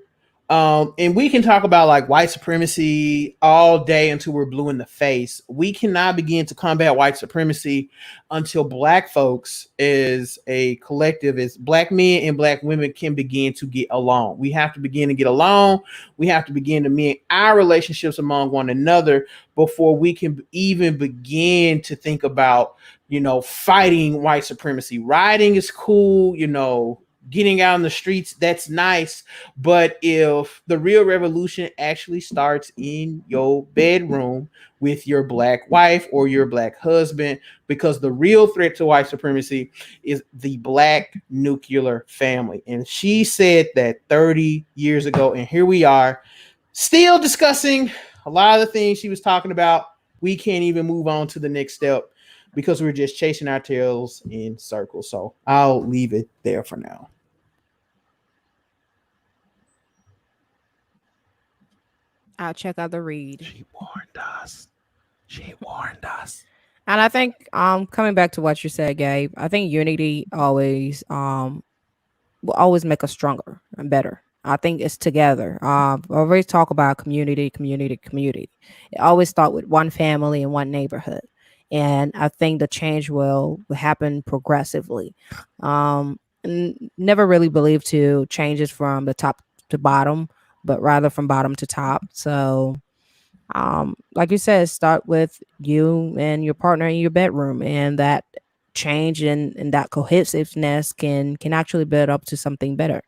And we can talk about like white supremacy all day until we're blue in the face. We cannot begin to combat white supremacy until black folks as a collective, as black men and black women can begin to get along. We have to begin to get along. We have to begin to mend our relationships among one another before we can even begin to think about, fighting white supremacy. Rioting is cool, getting out in the streets, that's nice. But if the real revolution actually starts in your bedroom with your black wife or your black husband, because the real threat to white supremacy is the black nuclear family. And she said that 30 years ago, and here we are still discussing a lot of the things she was talking about. We can't even move on to the next step because we're just chasing our tails in circles. So I'll leave it there for now. I'll check out the read. She warned us. And I think coming back to what you said, Gabe, I think unity always will always make us stronger and better. I think it's together. I always talk about community. It always start with one family and one neighborhood. And I think the change will happen progressively. Never really believed to changes from the top to bottom, but rather from bottom to top. So, like you said, start with you and your partner in your bedroom, and that change and that cohesiveness can actually build up to something better.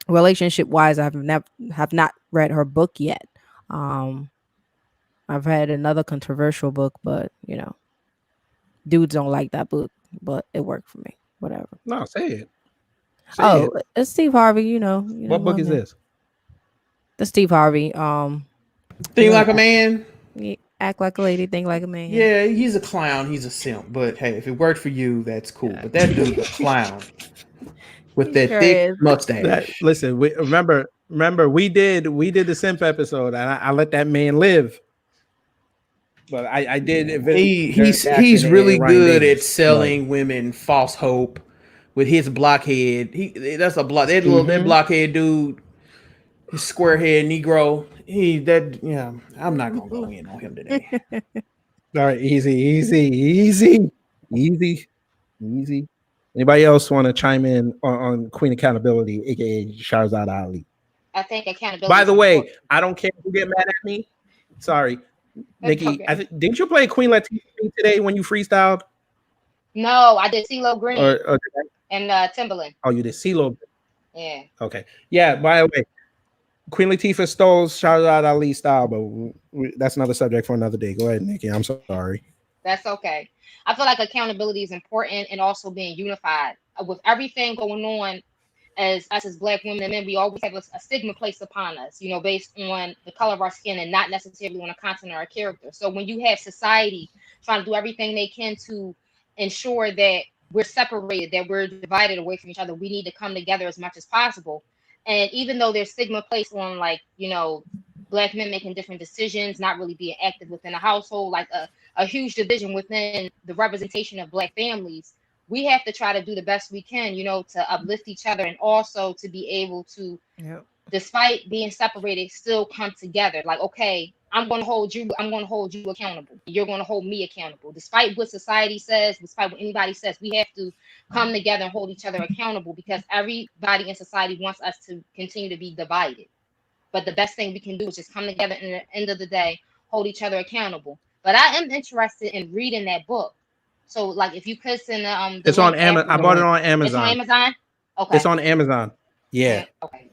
Relationship wise, have not read her book yet. I've read another controversial book, but dudes don't like that book, but it worked for me. Whatever. No, say it. It's Steve Harvey. What book is this? The Steve Harvey. Think Like a Man. Act like a lady, think like a man. Yeah, he's a clown. He's a simp. But hey, if it worked for you, that's cool. But that dude's a clown with that thick mustache. Listen, remember, we did the simp episode, and I let that man live. But I did. He's really good at selling women false hope with his blockhead. That blockhead dude, his square head Negro. I'm not gonna go in on him today. All right, easy. Anybody else want to chime in on Queen Accountability, aka Shahrzad Ali? I think accountability. By the way, I don't care who get mad at me. Sorry. Nikki, okay. Didn't you play Queen Latifah today when you freestyled? No, I did CeeLo Green and Timbaland. Oh, you did CeeLo. Yeah. Okay. Yeah. By the way, Queen Latifah stole Shahrzad Ali's style, but that's another subject for another day. Go ahead, Nikki. I'm sorry. That's okay. I feel like accountability is important, and also being unified with everything going on. As us as Black women and men, we always have a stigma placed upon us, based on the color of our skin and not necessarily on a content or our character. So when you have society trying to do everything they can to ensure that we're separated, that we're divided away from each other, we need to come together as much as possible. And even though there's stigma placed on, Black men making different decisions, not really being active within a household, like a huge division within the representation of Black families, we have to try to do the best we can, to uplift each other, and also to be able to, despite being separated, still come together. Like, okay, I'm going to hold you accountable. You're going to hold me accountable. Despite what society says, despite what anybody says, we have to come together and hold each other accountable, because everybody in society wants us to continue to be divided. But the best thing we can do is just come together, and at the end of the day, hold each other accountable. But I am interested in reading that book. So, if you could send it's on Amazon. I bought it on Amazon. It's on Amazon. Okay. It's on Amazon. Yeah. Okay.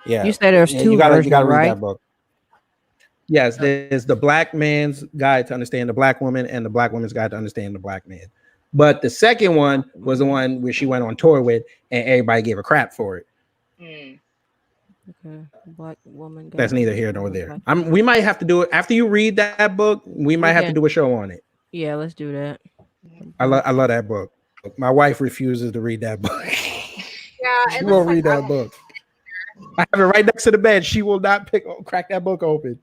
Yeah. You said there's two you gotta versions, read right? that book. Yes, there's the Black Man's Guide to Understand the Black Woman and the Black Woman's Guide to Understand the Black Man. But the second one was the one where she went on tour with, and everybody gave her crap for it. Okay, Black Woman. That's neither here nor there. We might have to do it after you read that book. We might have to do a show on it. Yeah, let's do that. I love that book. My wife refuses to read that book. Yeah, She won't read that book. I have it right next to the bed. She will not crack that book open.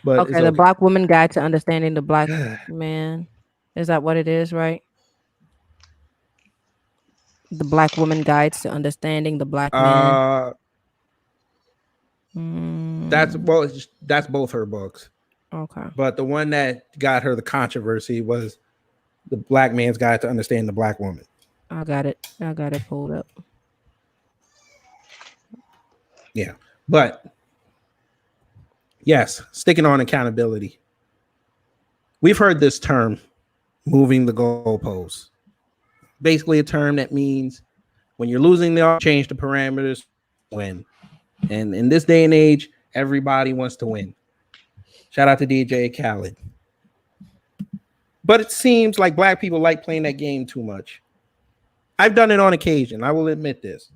But okay, the Black Woman Guide to Understanding the Black Man. Is that what it is, right? The Black Woman Guides to Understanding the Black Man. That's both her books. Okay. But the one that got her the controversy was the Black Man's Guide to Understand the Black Woman. I got it pulled up. Yeah. But yes, sticking on accountability. We've heard this term, moving the goalposts. Basically a term that means when you're losing, they'll change the parameters, win. And in this day and age, everybody wants to win. Shout out to DJ Khaled. But it seems like Black people like playing that game too much. I've done it on occasion. I will admit this.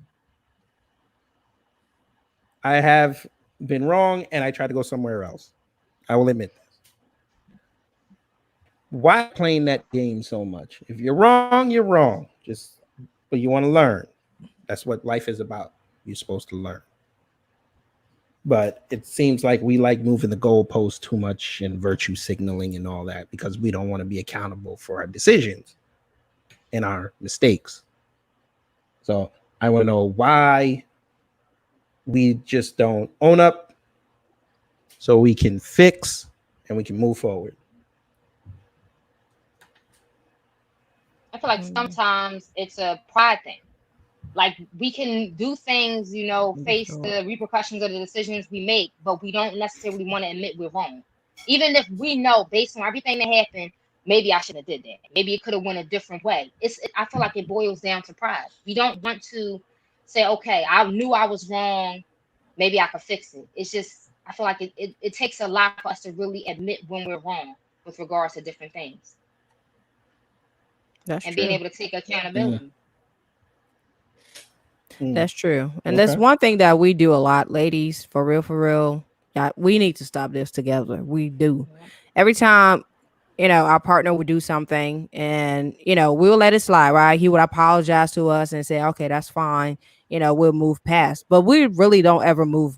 I have been wrong and I tried to go somewhere else. I will admit this. Why playing that game so much? If you're wrong, you're wrong. But you want to learn. That's what life is about. You're supposed to learn. But it seems like we like moving the goalposts too much and virtue signaling and all that because we don't want to be accountable for our decisions and our mistakes. So I want to know why we just don't own up so we can fix and we can move forward. I feel like sometimes it's a pride thing. Like we can do things, face the repercussions of the decisions we make, but we don't necessarily want to admit we're wrong. Even if we know based on everything that happened, maybe I should have did that. Maybe it could have went a different way. I feel like it boils down to pride. We don't want to say, okay, I knew I was wrong. Maybe I could fix it. It's just, I feel like it takes a lot for us to really admit when we're wrong with regards to different things. That's and true. Being able to take accountability. That's true. And that's one thing that we do a lot, ladies, for real. We need to stop this together. We do. Every time, our partner would do something and, we'll let it slide, right? He would apologize to us and say, okay, that's fine. We'll move past. But we really don't ever move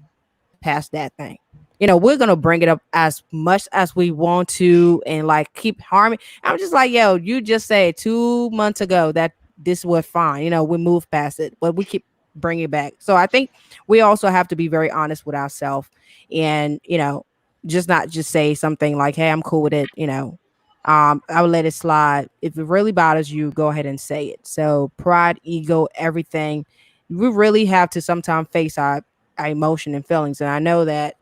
past that thing. We're going to bring it up as much as we want to and like keep harming. I'm just like, yo, you just said 2 months ago that this was fine. We moved past it, but we keep bringing it back. So I think we also have to be very honest with ourselves and, just not just say something like, hey, I'm cool with it. I would let it slide. If it really bothers you, go ahead and say it. So pride, ego, everything. We really have to sometimes face our emotion and feelings. And I know that,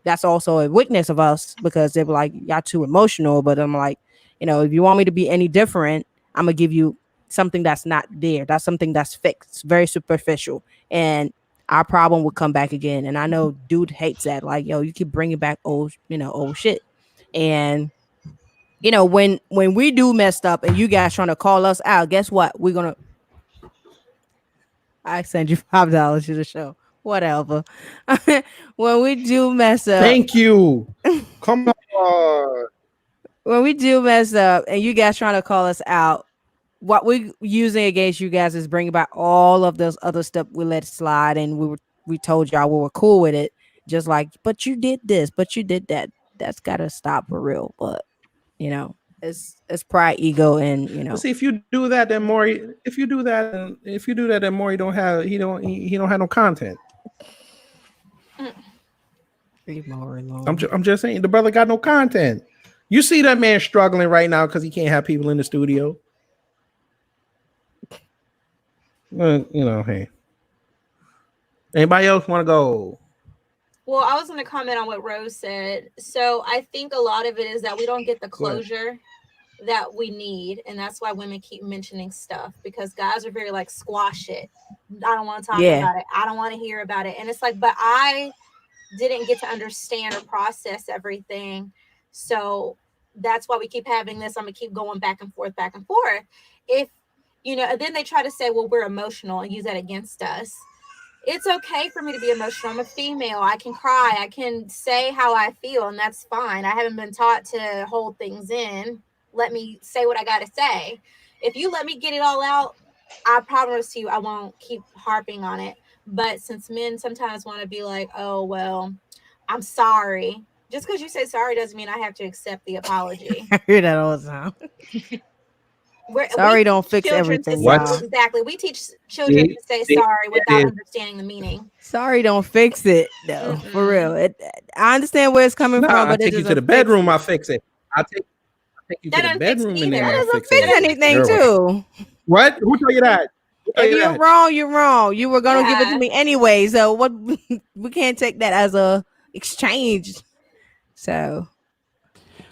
that's also a weakness of us because they're like, y'all too emotional. But I'm like, if you want me to be any different, I'm going to give you something that's not there. That's something that's fixed, very superficial. And our problem will come back again. And I know dude hates that. Like, yo, you keep bringing back old shit. And, when we do messed up and you guys trying to call us out, guess what? We're going to, I send you $5 to the show. Whatever. When we do mess up. Thank you. Come on. When we do mess up and you guys trying to call us out, what we using against you guys is bringing back all of those other stuff we let slide and we told y'all we were cool with it. Just like, but you did this, but you did that. That's gotta stop for real. But it's pride, ego, and Well, see, if you do that, then Maury. If you do that, then Maury don't have no content. Leave Maury alone. I'm just saying the brother got no content. You see that man struggling right now because he can't have people in the studio. Well, hey. Anybody else want to go? Well, I was going to comment on what Rose said. So I think a lot of it is that we don't get the closure that we need, and that's why women keep mentioning stuff, because guys are very like, squash it. I don't want to talk about it. I don't want to hear about it. And it's like, but I didn't get to understand or process everything. So that's why we keep having this. I'm gonna keep going back and forth. If and then they try to say, well, we're emotional and use that against us. It's okay for me to be emotional. I'm a female. I can cry. I can say how I feel, and that's fine. I haven't been taught to hold things in. Let me say what I got to say. If you let me get it all out, I promise you I won't keep harping on it. But since men sometimes want to be like, oh, well, I'm sorry. Just because you say sorry doesn't mean I have to accept the apology. I hear that all the time. Sorry we don't fix everything. Exactly. We teach children to say sorry without understanding the meaning. Sorry don't fix it, though. For real. I understand where it's coming from, but I take you to the bedroom, I'll fix it. I'll take you to the bedroom and then I'll fix fix anything too. What? Who told you that? If you're wrong, you're wrong. You were gonna give it to me anyway. So what? We can't take that as a exchange. So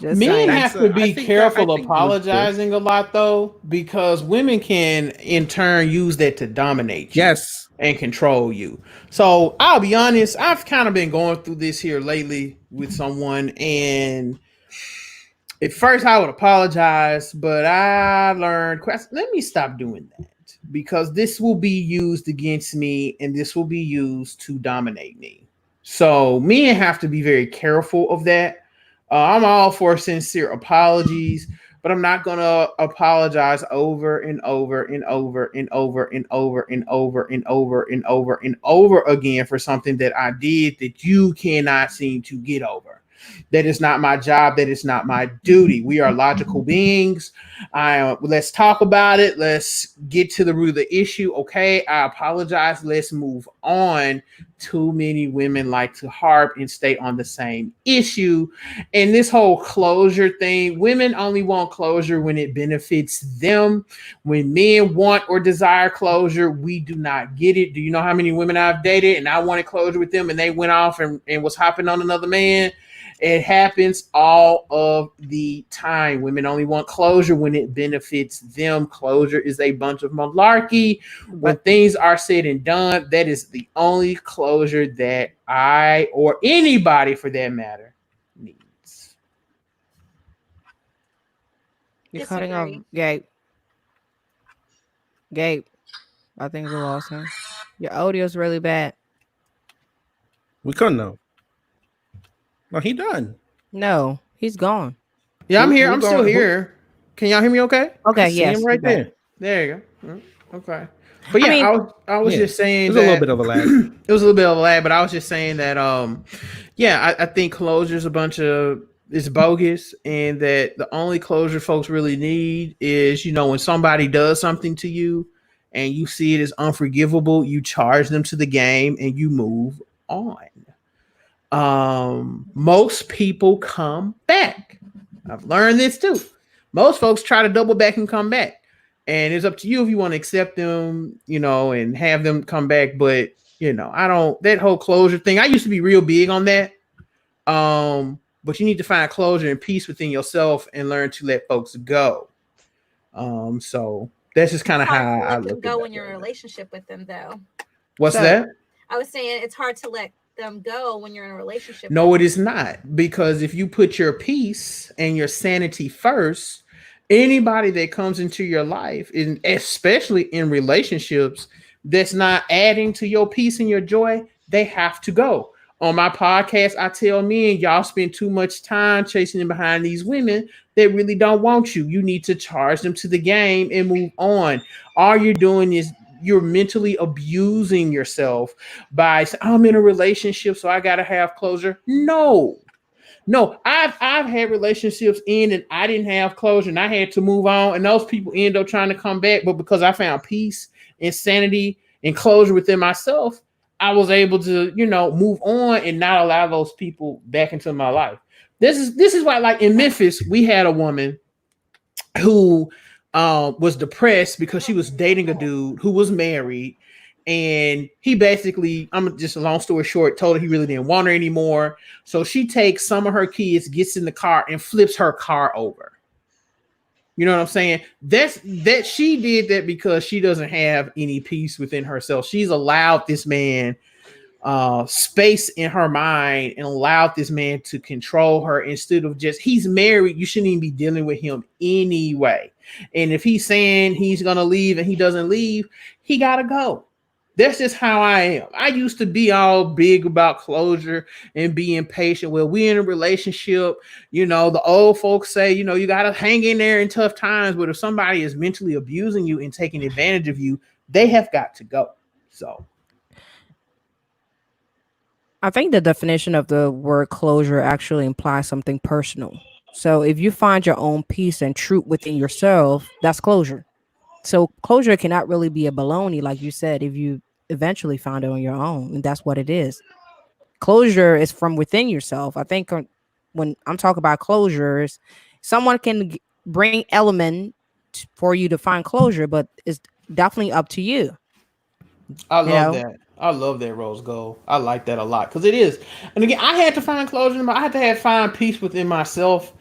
men have to be careful apologizing a lot, though, because women can in turn use that to dominate you and control you. So I'll be honest, I've kind of been going through this here lately with someone, and at first I would apologize, but I learned, let me stop doing that, because this will be used against me and this will be used to dominate me. So men have to be very careful of that. I'm all for sincere apologies, but I'm not going to apologize over and over and over and over and over and over and over and over and over again for something that I did that you cannot seem to get over. That is not my job. That is not my duty. We are logical beings. Let's talk about it. Let's get to the root of the issue. Okay, I apologize. Let's move on. Too many women like to harp and stay on the same issue. And this whole closure thing, women only want closure when it benefits them. When men want or desire closure, we do not get it. Do you know how many women I've dated and I wanted closure with them and they went off and was hopping on another man? It happens all of the time. Women only want closure when it benefits them. Closure is a bunch of malarkey. When things are said and done, that is the only closure that I, or anybody for that matter, needs. You're cutting off, Gabe. Gabe, I think we lost him. Your audio is really bad. We couldn't know. No, he done. No, he's gone. Yeah, I'm here. I'm still here. Can y'all hear me okay? Okay, yes. Him right there. There you go. Okay. But yeah, I was just saying it was a little bit of a lag. It was a little bit of a lag, but I was just saying that I think closure is it's bogus, and that the only closure folks really need is, when somebody does something to you and you see it as unforgivable, you charge them to the game and you move on. Most people come back. I've learned this too. Most folks try to double back and come back, and it's up to you if you want to accept them, and have them come back. But I don't, that whole closure thing, I used to be real big on that. But you need to find closure and peace within yourself and learn to let folks go. So that's just kind of how I look at it. Go when you're in a relationship with them, though. What's that? I was saying it's hard to let them go when you're in a relationship. No, it is not, because if you put your peace and your sanity first, anybody that comes into your life, and especially in relationships, that's not adding to your peace and your joy, they have to go. On my podcast, I tell men, y'all spend too much time chasing behind these women that really don't want you. You need to charge them to the game and move on. All you're doing is you're mentally abusing yourself by saying, I'm in a relationship, so I got to have closure. No, I've had relationships in and I didn't have closure and I had to move on. And those people end up trying to come back. But because I found peace and sanity and closure within myself, I was able to, move on and not allow those people back into my life. This is why, like in Memphis, we had a woman who was depressed because she was dating a dude who was married, and he basically, I'm just a long story short, told her he really didn't want her anymore. So she takes some of her kids, gets in the car and flips her car over. You know what I'm saying? That she did that because she doesn't have any peace within herself. She's allowed this man space in her mind and allowed this man to control her instead of just, he's married, you shouldn't even be dealing with him anyway. And if he's saying he's gonna leave and he doesn't leave, he gotta go. That's just how I am. I used to be all big about closure and being patient. Well, we're in a relationship, you know, the old folks say, you know, you got to hang in there in tough times. But if somebody is mentally abusing you and taking advantage of you, they have got to go. So I think the definition of the word closure actually implies something personal. So if you find your own peace and truth within yourself, that's closure. So closure cannot really be a baloney, like you said, if you eventually found it on your own, and that's what it is. Closure is from within yourself. I think when I'm talking about closures, someone can bring element for you to find closure, but it's definitely up to you. I love that. I love that, Rose Gold. I like that a lot because it is. And again, I had to find closure. I had to find peace within myself.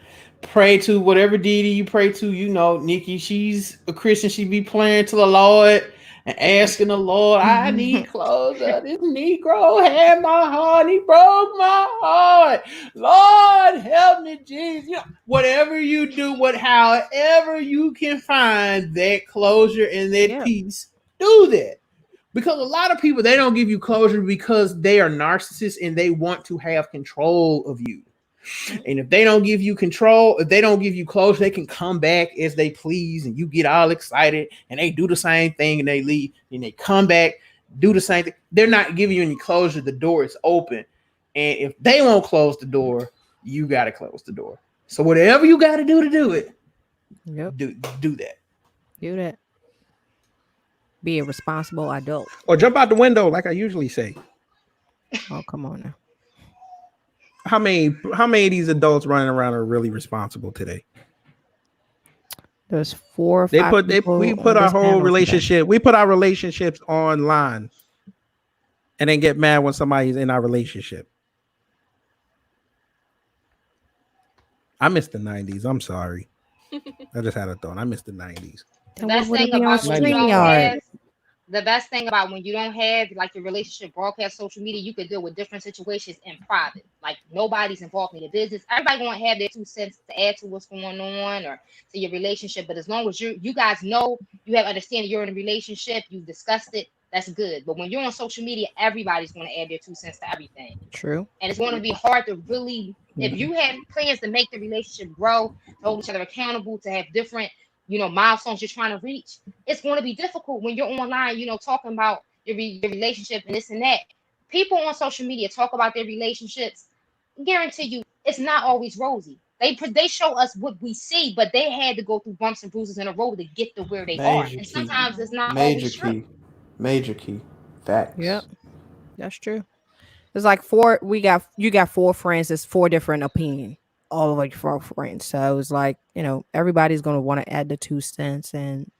Pray to whatever deity you pray to. You know, Nikki, she's a Christian. She be praying to the Lord and asking the Lord, I need closure. This Negro had my heart. He broke my heart. Lord, help me, Jesus. You know, whatever you do, however you can find that closure and that peace, do that. Because a lot of people, they don't give you closure because they are narcissists and they want to have control of you. And if they don't give you control, if they don't give you closure, they can come back as they please and you get all excited and they do the same thing and they leave and they come back, do the same thing. They're not giving you any closure. The door is open. And if they won't close the door, you got to close the door. So whatever you got to do it, do that. Do that. Be a responsible adult. Or jump out the window like I usually say. Oh, come on now. How many of these adults running around are really responsible today? There's 4 or 5. We put our whole relationship. We put our relationships online, and then get mad when somebody's in our relationship. I miss the 90s. I'm sorry. I just had a thought. I miss the 90s. The best thing about when you don't have, the best thing about when you don't have like your relationship broadcast social media, you can deal with different situations in private. Like nobody's involved in your business. Everybody gonna have their 2 cents to add to what's going on or to your relationship. But as long as you guys know, you have understanding you're in a relationship, you've discussed it, that's good. But when you're on social media, everybody's gonna add their 2 cents to everything. True. And it's going to be hard to really, if you have plans to make the relationship grow, to hold each other accountable, to have different, milestones you're trying to reach, it's going to be difficult when you're online, talking about your relationship and this and that. People on social media talk about their relationships. I guarantee you, it's not always rosy. They show us what we see, but they had to go through bumps and bruises in a road to get to where they are. And sometimes it's not always true. Major key. Facts. Yep. That's true. It's like you got 4 friends, it's 4 different opinions. All of like 4 friends. So it's like, everybody's gonna want to add the 2 cents and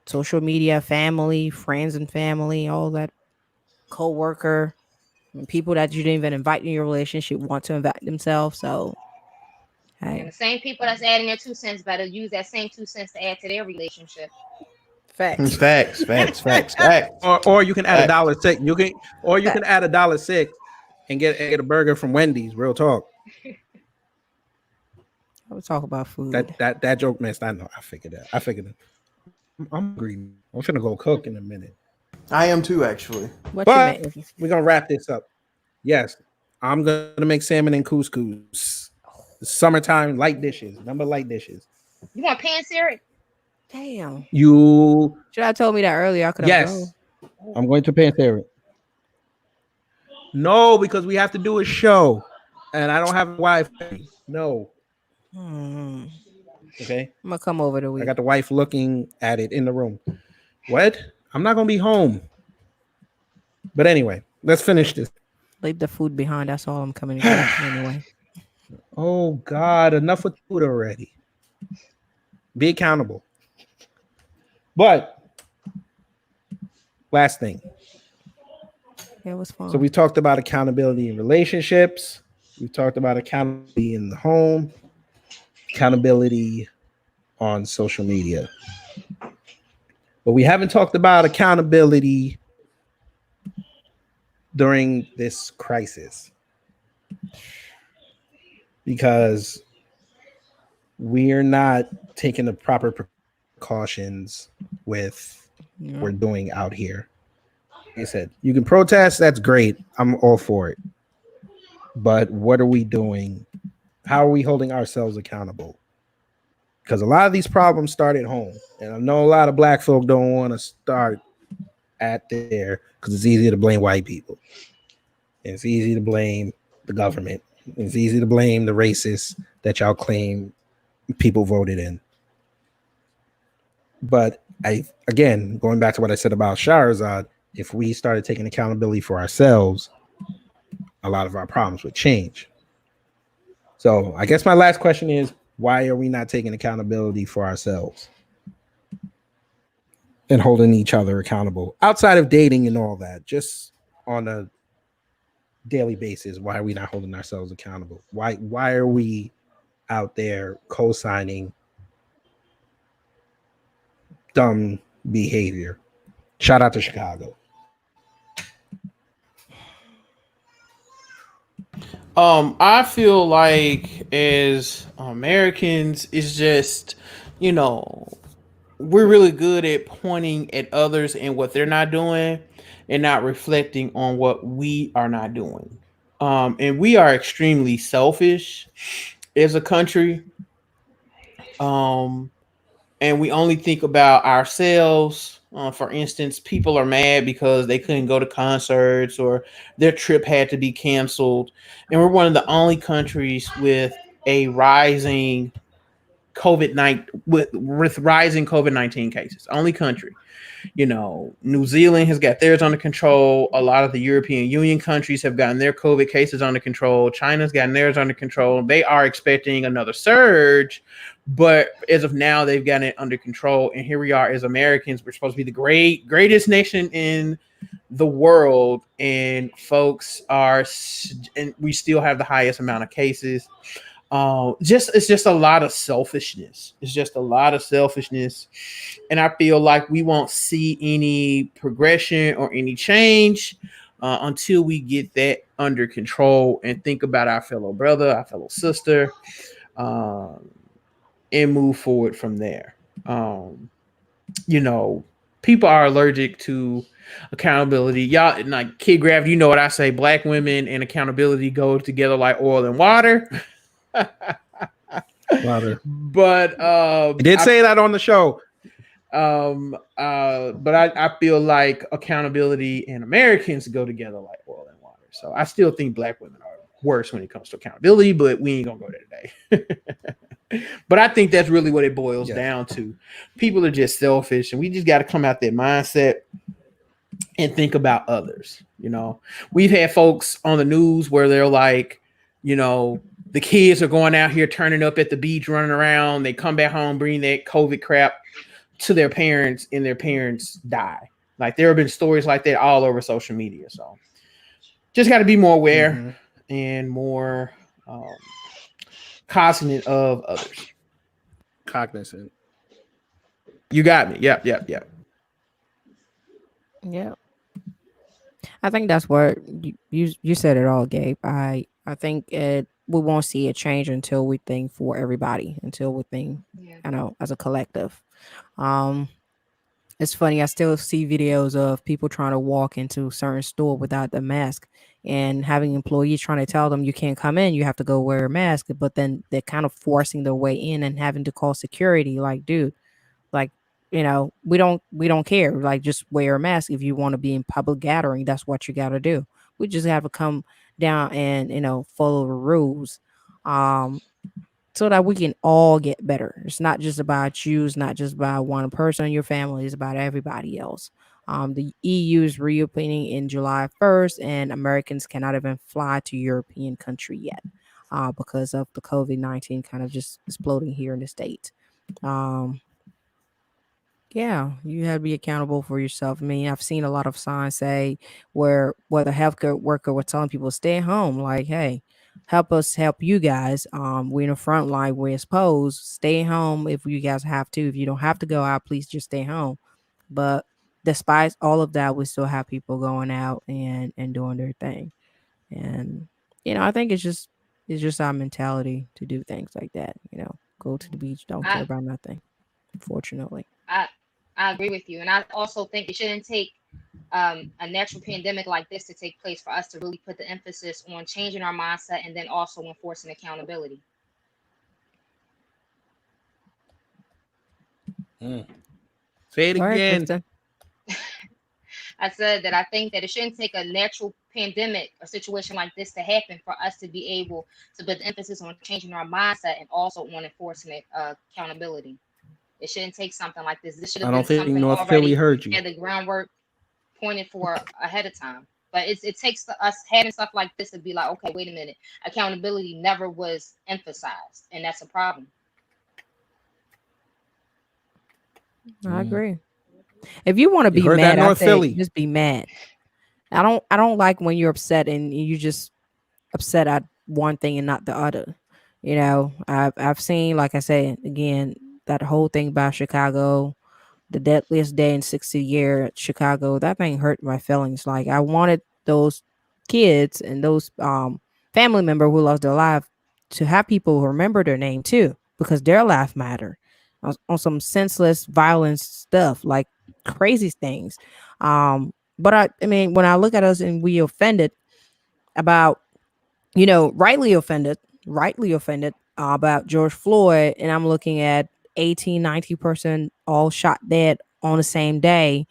social media, family, friends and family, all that, co-worker, and people that you didn't even invite in your relationship want to invite themselves. So and the same people that's adding their 2 cents better use that same 2 cents to add to their relationship. Facts. Facts. Or you can add $1.06. You can add $1.06 and get a burger from Wendy's. Real talk. I would talk about food. That joke missed. I know. I figured it. I'm hungry. I'm finna go cook in a minute. I am too, actually. But we're gonna wrap this up. Yes, I'm gonna make salmon and couscous. Summertime light dishes. Number light dishes. You want pan seared? Damn. You should have told me that earlier. I could have. Yes, I'm going to pan seared. No, because we have to do a show, and I don't have Wi-Fi. No. Okay. I'm gonna come over the week. I got the wife looking at it in the room. What? I'm not gonna be home. But anyway, let's finish this. Leave the food behind. That's all I'm coming to get anyway. Oh God, enough with food already. Be accountable. But last thing. Yeah, it was fun. So we talked about accountability in relationships. We talked about accountability in the home. Accountability on social media. But we haven't talked about accountability during this crisis because we're not taking the proper precautions with what we're doing out here. Like I said, you can protest, that's great. I'm all for it. But what are we doing? How are we holding ourselves accountable? Because a lot of these problems start at home. And I know a lot of black folk don't want to start at there because it's easy to blame white people. And it's easy to blame the government. It's easy to blame the racists that y'all claim people voted in. But again, going back to what I said about Shahrazad, if we started taking accountability for ourselves, a lot of our problems would change. So I guess my last question is, why are we not taking accountability for ourselves and holding each other accountable outside of dating and all that? Just on a daily basis, why are we not holding ourselves accountable? Why are we out there co-signing dumb behavior? Shout out to Chicago. I feel like as Americans, it's just, we're really good at pointing at others and what they're not doing and not reflecting on what we are not doing. And we are extremely selfish as a country. And we only think about ourselves. For instance, people are mad because they couldn't go to concerts or their trip had to be canceled. And we're one of the only countries with a rising COVID-19 with rising COVID-19 cases. Only country. New Zealand has got theirs under control. A lot of the European Union countries have gotten their COVID cases under control. China's gotten theirs under control. They are expecting another surge, but as of now, they've gotten it under control. And here we are as Americans. We're supposed to be the greatest nation in the world, and and we still have the highest amount of cases. It's just a lot of selfishness. It's just a lot of selfishness. And I feel like we won't see any progression or any change until we get that under control and think about our fellow brother, our fellow sister, and move forward from there. People are allergic to accountability. Y'all, like Kid Gravity, you know what I say, black women and accountability go together like oil and water. But you did say that on the show. But I feel like accountability and Americans go together like oil and water. So I still think black women are worse when it comes to accountability, but we ain't gonna go there today. But I think that's really what it boils down to. People are just selfish, and we just got to come out that mindset and think about others. We've had folks on the news where they're like, the kids are going out here turning up at the beach, running around. They come back home, bring that COVID crap to their parents, and their parents die. Like, there have been stories like that all over social media. So just got to be more aware and more cognizant of others. Cognizant. You got me. Yep. Yeah. I think that's what you said it all, Gabe. I think we won't see a change until we think for everybody, until we think, as a collective. It's funny. I still see videos of people trying to walk into certain store without the mask and having employees trying to tell them you can't come in, you have to go wear a mask. But then they're kind of forcing their way in and having to call security. Like, dude, like, we don't care. Like, just wear a mask if you want to be in public gathering. That's what you got to do. We just have to come down and follow the rules, so that we can all get better. It's not just about you. It's not just about one person in your family. It's about everybody else. The EU is reopening in July 1st, and Americans cannot even fly to European country yet because of the COVID-19 kind of just exploding here in the States. Yeah, you have to be accountable for yourself. I mean, I've seen a lot of signs say where the healthcare worker was telling people stay home. Like, hey, help us help you guys. We're in the front line. We're exposed. Stay home if you guys have to. If you don't have to go out, please just stay home. But despite all of that, we still have people going out and doing their thing. And I think it's just our mentality to do things like that. Go to the beach, don't care I about nothing. Unfortunately. I I agree with you, and I also think it shouldn't take a natural pandemic like this to take place for us to really put the emphasis on changing our mindset and then also enforcing accountability. Say it All right, again. Kristen. I said that I think that it shouldn't take a natural pandemic, a situation like this to happen for us to be able to put the emphasis on changing our mindset and also on enforcing accountability. It shouldn't take something like this. This should I have don't been think something North Philly already heard you. had the groundwork pointed for ahead of time. But it takes us having stuff like this to be like, okay, wait a minute, accountability never was emphasized, and that's a problem. I agree. If you want to You be heard that, mad, I North say Philly? just be mad. I don't like when you're upset and you just upset at one thing and not the other. I've seen, like I said again, that whole thing about Chicago, the deadliest day in 60 year Chicago. That thing hurt my feelings. Like I wanted those kids and those family member who lost their life to have people who remember their name too, because their life matter on some senseless violence stuff, like crazy things. But I mean, when I look at us and we offended about, rightly offended about George Floyd, and I'm looking at 18, 90% all shot dead on the same day.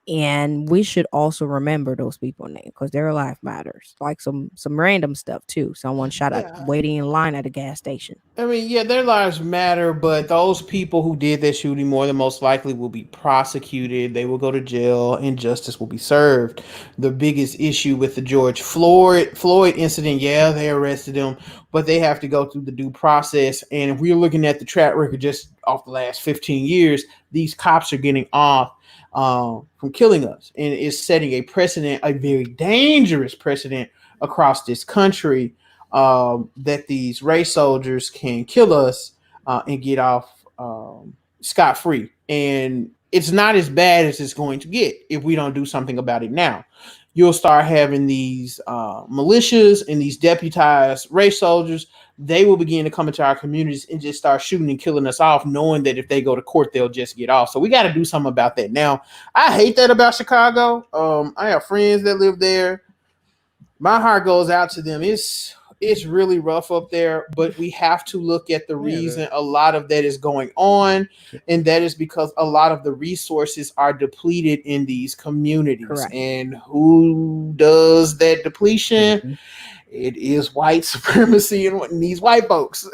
And we should also remember those people's names because their life matters. Like some random stuff too. Someone shot at Yeah. waiting in line at a gas station. I mean, yeah, their lives matter, but those people who did that shooting more than most likely will be prosecuted. They will go to jail and justice will be served. The biggest issue with the George Floyd incident, yeah, they arrested him, but they have to go through the due process. And if we're looking at the track record just off the last 15 years, these cops are getting off from killing us, and it's setting a precedent, a very dangerous precedent across this country, that these race soldiers can kill us and get off scot free. And it's not as bad as it's going to get if we don't do something about it now. You'll start having these militias and these deputized race soldiers. They will begin to come into our communities and just start shooting and killing us off, knowing that if they go to court, they'll just get off. So we got to do something about that. Now, I hate that about Chicago. I have friends that live there. My heart goes out to them. It's really rough up there, but we have to look at the reason a lot of that is going on, and that is because a lot of the resources are depleted in these communities. Correct. And who does that depletion? Mm-hmm. It is white supremacy and these white folks.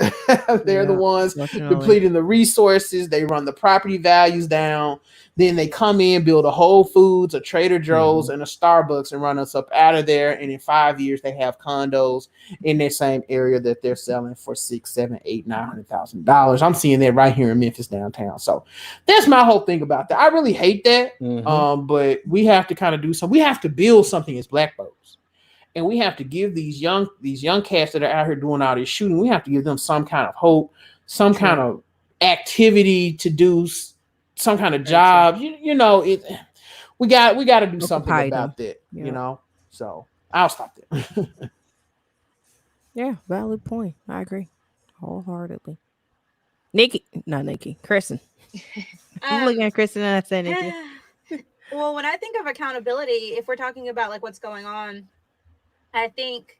They're the ones depleting the resources. They run the property values down. Then they come in, build a Whole Foods, a Trader Joe's, and a Starbucks and run us up out of there. And in 5 years, they have condos in that same area that they're selling for $600,000, $700,000, $800,000, $900,000. I'm seeing that right here in Memphis downtown. So that's my whole thing about that. I really hate that. But we have to kind of do something. We have to build something as Black folks. And we have to give these young cats that are out here doing all this shooting, we have to give them some kind of hope, some kind of activity to do, some kind of job. We got to do something about that. So I'll stop there. Yeah, valid point. I agree wholeheartedly. Kristen. I'm looking at Kristen and I said Nikki. Well, when I think of accountability, if we're talking about like what's going on, I think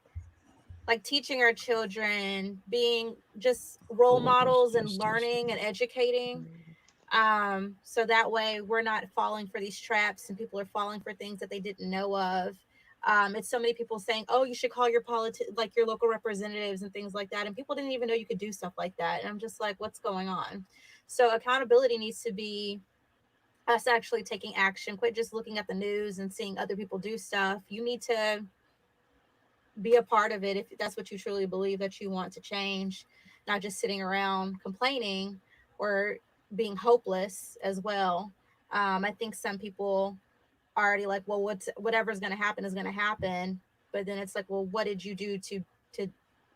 like teaching our children, being just role models and learning and educating. So that way we're not falling for these traps and people are falling for things that they didn't know of. It's so many people saying, oh, you should call your like your local representatives and things like that. And people didn't even know you could do stuff like that. And I'm just like, what's going on? So accountability needs to be us actually taking action. Quit just looking at the news and seeing other people do stuff. You need to be a part of it if that's what you truly believe that you want to change, not just sitting around complaining or being hopeless as well. I think some people are already like, well, whatever's going to happen is going to happen, but then it's like, well, what did you do to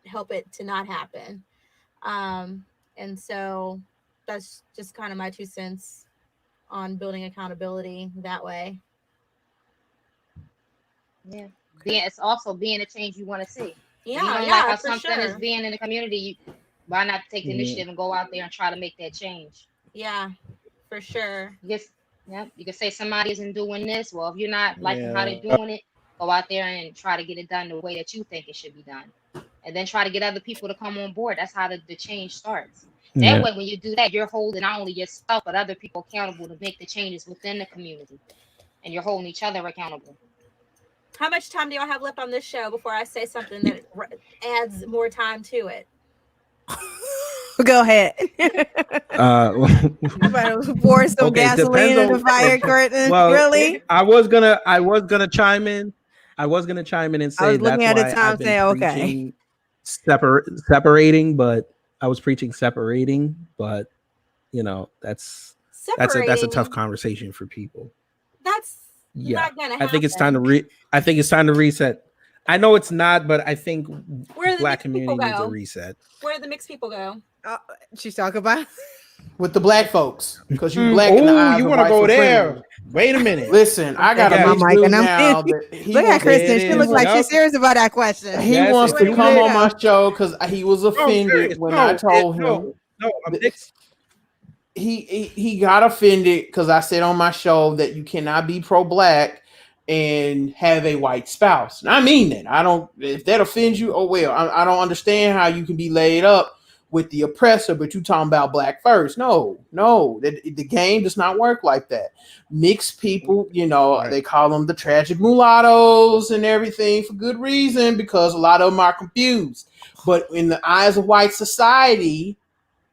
help it to not happen. And so that's just kind of my 2 cents on building accountability that way. Yeah. It's also being the change you want to see. Yeah, if you don't yeah, like how for something is sure. being in the community, why not take the initiative and go out there and try to make that change? Yeah, for sure. You can say somebody isn't doing this. Well, if you're not liking how they're doing it, go out there and try to get it done the way that you think it should be done. And then try to get other people to come on board. That's how the change starts. That way, when you do that, you're holding not only yourself, but other people accountable to make the changes within the community. And you're holding each other accountable. How much time do y'all have left on this show before I say something that adds more time to it? Go ahead. Pour some gasoline in the fire curtain. Well, really? I was gonna chime in. I was gonna chime in and say I was looking that's at why the time I've been saying, okay. preaching separating, but I was preaching separating, but you know, that's a tough conversation for people. That's not gonna happen. I think it's time to reset. I know it's not, but I think Black community needs a reset. Where do the mixed people go? She's talking about with the black folks, because you black in the eyes you of want to white go there? supremacy. Wait a minute. Listen, I got a mixed dude now. Look at Kristen. She looks like she's serious about that question. He wants to come on my show because he was offended when I told him. No, I'm mixed. He got offended because I said on my show that you cannot be pro-black and have a white spouse. And I mean that. If that offends you, oh well. I don't understand how you can be laid up with the oppressor, but you talking about black first. No, the game does not work like that. Mixed people, they call them the tragic mulattoes and everything for good reason, because a lot of them are confused. But in the eyes of white society,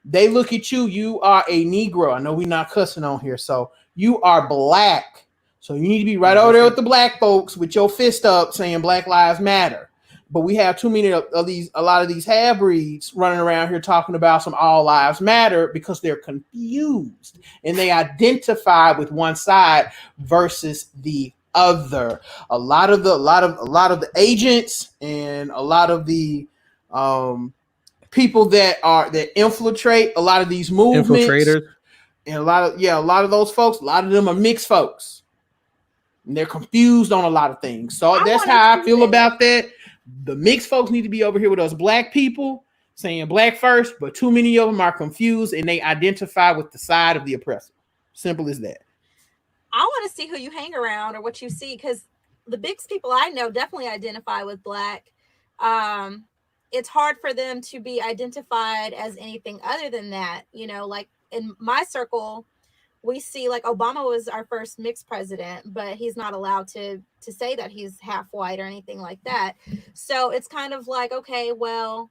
they look at you. You are a Negro. I know we're not cussing on here, so you are black. So you need to be right over there with the black folks with your fist up saying Black Lives Matter. But we have too many of these, a lot of these half-breeds running around here talking about some all lives matter because they're confused and they identify with one side versus the other. A lot of the agents and a lot of the people that infiltrate a lot of these movements, infiltrators, and a lot of those folks, a lot of them are mixed folks. And they're confused on a lot of things. So that's how I feel about that. The mixed folks need to be over here with us black people saying black first, but too many of them are confused and they identify with the side of the oppressor. Simple as that. I want to see who you hang around or what you see, because the mixed people I know definitely identify with black. It's hard for them to be identified as anything other than that. Like in my circle, we see like Obama was our first mixed president, but he's not allowed to say that he's half white or anything like that. So it's kind of like, okay, well,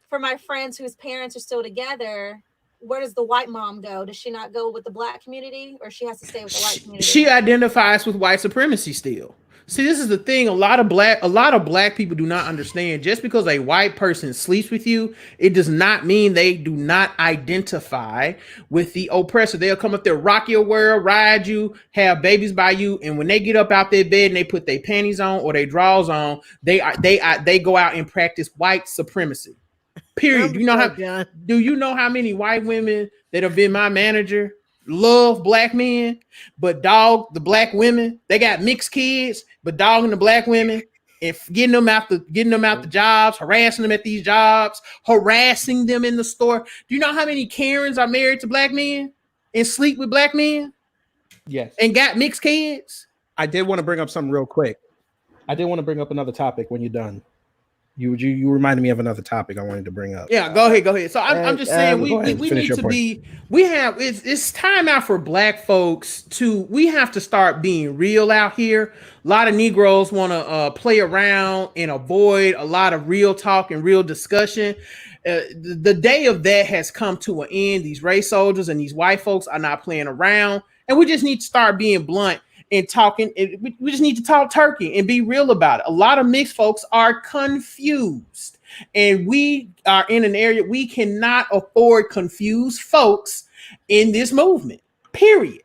for my friends whose parents are still together, where does the white mom go? Does she not go with the black community, or she has to stay with the white community? She identifies with white supremacy still. See, this is the thing. A lot of black people do not understand. Just because a white person sleeps with you, it does not mean they do not identify with the oppressor. They'll come up there, rock your world, ride you, have babies by you, and when they get up out their bed and they put their panties on or their drawers on, they go out and practice white supremacy. Period. Do you know how many white women that have been my manager love black men, but dog the black women? They got mixed kids, but dogging the black women and getting them out the jobs, harassing them at these jobs, harassing them in the store. Do you know how many Karens are married to black men and sleep with black men? Yes. And got mixed kids? I did want to bring up something real quick. I did want to bring up another topic when you're done. You reminded me of another topic I wanted to bring up. Yeah, go ahead. So I'm just saying we need to be. It's time out for black folks we have to start being real out here. A lot of Negroes want to play around and avoid a lot of real talk and real discussion. The day of that has come to an end. These race soldiers and these white folks are not playing around, and we just need to start being blunt and talking. We just need to talk turkey and be real about it. A lot of mixed folks are confused, and we are in an area we cannot afford confused folks in this movement. Period.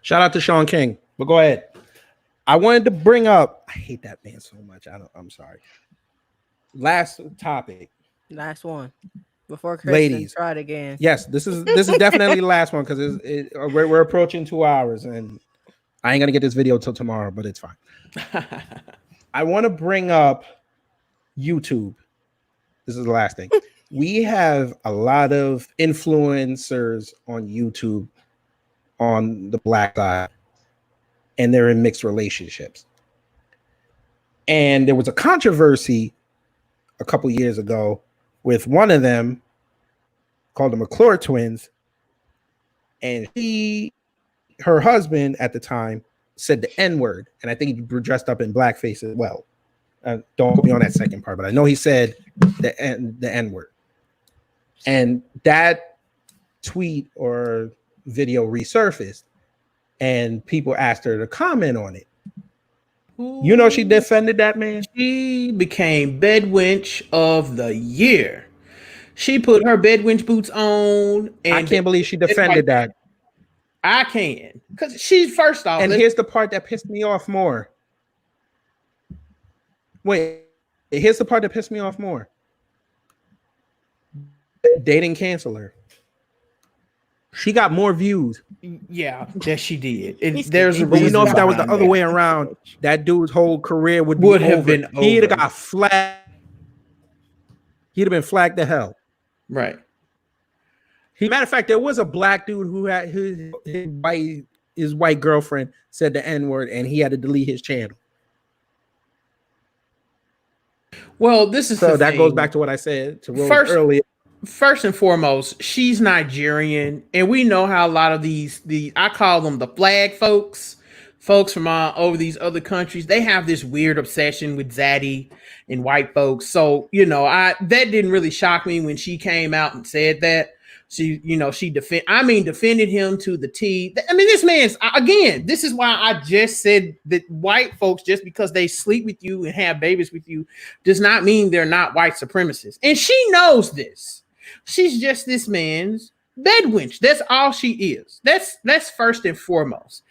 Shout out to Sean King, but go ahead. I wanted to bring up. I hate that man so much. I'm sorry. Last topic. Last one. Before Kristen Ladies, try it again. Yes, this is definitely the last one because we're approaching 2 hours and I ain't gonna get this video till tomorrow, but it's fine. I want to bring up YouTube. This is the last thing. We have a lot of influencers on YouTube on the black side, and they're in mixed relationships. And there was a controversy a couple years ago with one of them called the McClure twins, and her husband at the time said the N-word, and I think he dressed up in blackface as well. Don't put me on that second part, but I know he said the N-word. And that tweet or video resurfaced, and people asked her to comment on it. You know, she defended that man. She became bedwench of the year. She put her bedwench boots on. And I can't believe she defended that. I can, because she's first off. And here's the part that pissed me off more. Wait, here's the part that pissed me off more. They didn't cancel her. She got more views. Yeah, that she did. There's a but reason. You know, if that was the other way around, that dude's whole career would have been over. He'd have got flagged. He'd have been flagged to hell. Right. Matter of fact, there was a black dude who had his white girlfriend said the N-word, and he had to delete his channel. Well, this is so that goes back to what I said to Rose earlier. First and foremost, she's Nigerian, and we know how a lot of I call them the flag folks from over these other countries. They have this weird obsession with Zaddy and white folks. So, you know, that didn't really shock me when she came out and said that. She defended him to the T. I mean, this man's, again, this is why I just said that white folks, just because they sleep with you and have babies with you, does not mean they're not white supremacists. And she knows this. She's just this man's bedwench. That's all she is. That's first and foremost.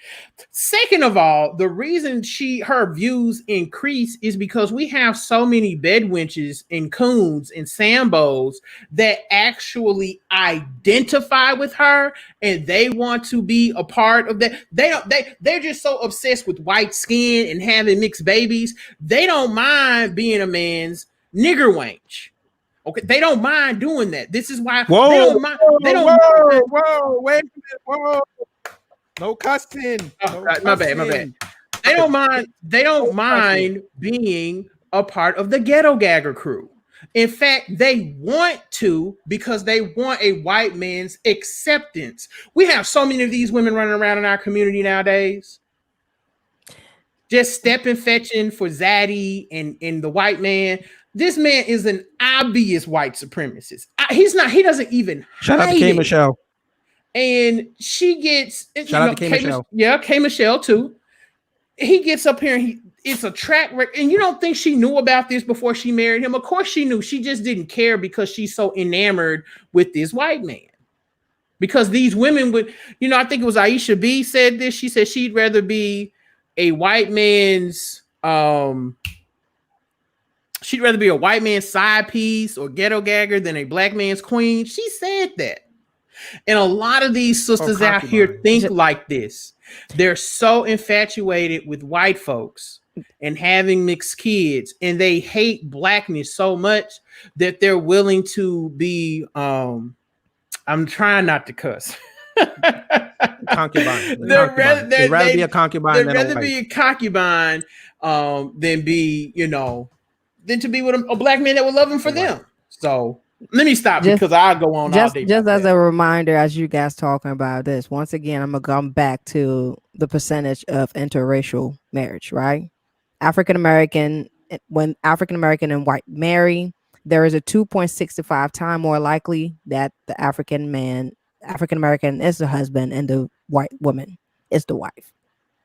Second of all, the reason her views increase is because we have so many bedwenches and coons and sambos that actually identify with her and they want to be a part of that. They're just so obsessed with white skin and having mixed babies. They don't mind being a man's nigger wench. Okay, they don't mind doing that. This is why whoa, they don't mind. They don't. Whoa, wait a minute, whoa! No cussing. My bad. They don't mind. They don't mind being a part of the ghetto gagger crew. In fact, they want to because they want a white man's acceptance. We have so many of these women running around in our community nowadays, just stepping fetching for Zaddy and the white man. This man is an obvious white supremacist. He's not. He doesn't even. Shout out to K. Michelle. And she gets. Shout out to K. Michelle. Yeah, K. Michelle too. He gets up here and it's a track record. And you don't think she knew about this before she married him? Of course she knew. She just didn't care because she's so enamored with this white man. Because these women would, I think it was Aisha B said this. She said she'd rather be a white man's. She'd rather be a white man's side piece or ghetto gagger than a black man's queen. She said that. And a lot of these sisters out here think like this. They're so infatuated with white folks and having mixed kids, and they hate blackness so much that they're willing to be, I'm trying not to cuss. Concubine. They'd rather be a concubine than rather be a concubine than be, than to be with a black man that would love him for them. So let me stop because I'll go on all day. Just as a reminder, as you guys talking about this, once again, I'm going to come back to the percentage of interracial marriage, right? When African American and white marry, there is a 2.65 time more likely that the African American is the husband and the white woman is the wife.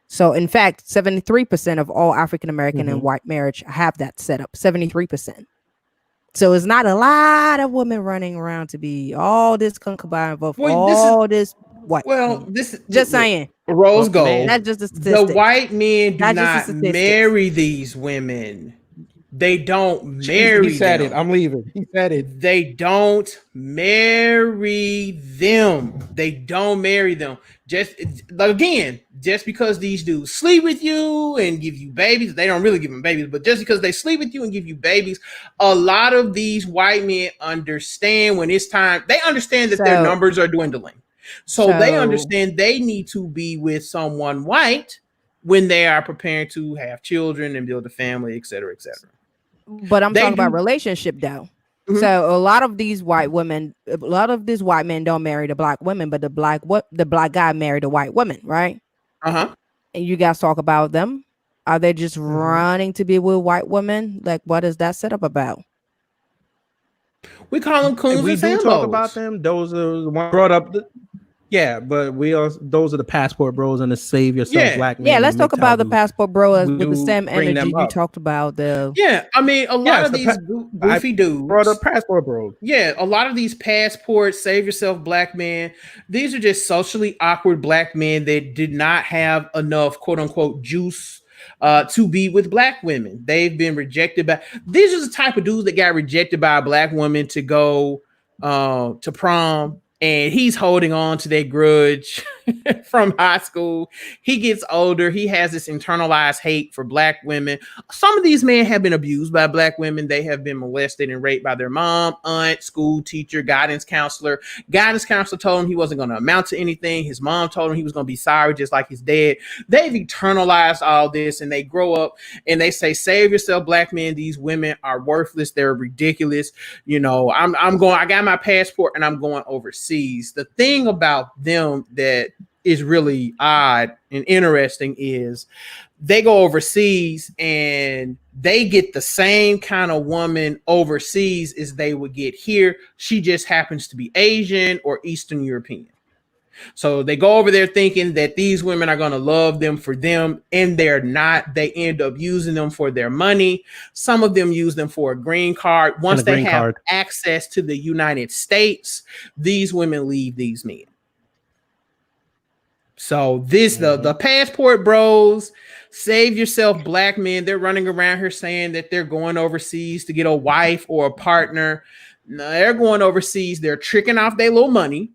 So, in fact, 73% of all African American and white marriage have that set up. 73%. So it's not a lot of women running around to be all this concubine, but this white. Well, men. this Just saying. Rose Well, gold. That's just a The statistic. white men do That's just a not statistic. marry these women. They don't He marry said them. it. I'm leaving. He said it. They don't marry them. They don't marry them. Just again, just because these dudes sleep with you and give you babies, they don't really give them babies, but just because they sleep with you and give you babies, a lot of these white men understand when it's time. They understand that their numbers are dwindling. So they understand they need to be with someone white when they are preparing to have children and build a family, et cetera, et cetera. But I'm talking about relationship though. Mhm. So a lot of these white women, a lot of these white men don't marry the black women, but the black guy married a white woman, right? Uh-huh. And you guys talk about them. Are they just running to be with white women? Like, what is that setup about? We call them coons. We and do talk Sambos. about them. Those are the ones brought up. Yeah, but we also those are the passport bros and the save yourself black men. Yeah, let's talk about the passport bro with the same bring them energy you up. talked about. Yeah, I mean, a lot of these goofy dudes brought up passport bros. Yeah, a lot of these passport save yourself black men. These are just socially awkward black men that did not have enough quote unquote juice to be with black women. They've been rejected by. These are the type of dudes that got rejected by a black woman to go to prom. And he's holding on to that grudge from high school. He gets older. He has this internalized hate for black women. Some of these men have been abused by black women. They have been molested and raped by their mom, aunt, school teacher, guidance counselor. Guidance counselor told him he wasn't going to amount to anything. His mom told him he was going to be sorry, just like his dad. They've internalized all this and they grow up and they say, save yourself, black men. These women are worthless. They're ridiculous. You know, I got my passport and I'm going overseas. The thing about them that is really odd and interesting is they go overseas and they get the same kind of woman overseas as they would get here. She just happens to be Asian or Eastern European. So they go over there thinking that these women are going to love them for them, and they're not. They end up using them for their money. Some of them use them for a green card. Once they have access to the United States, these women leave these men. So the passport bros, save yourself black men, they're running around here saying that they're going overseas to get a wife or a partner. No, they're going overseas. They're tricking off their little money.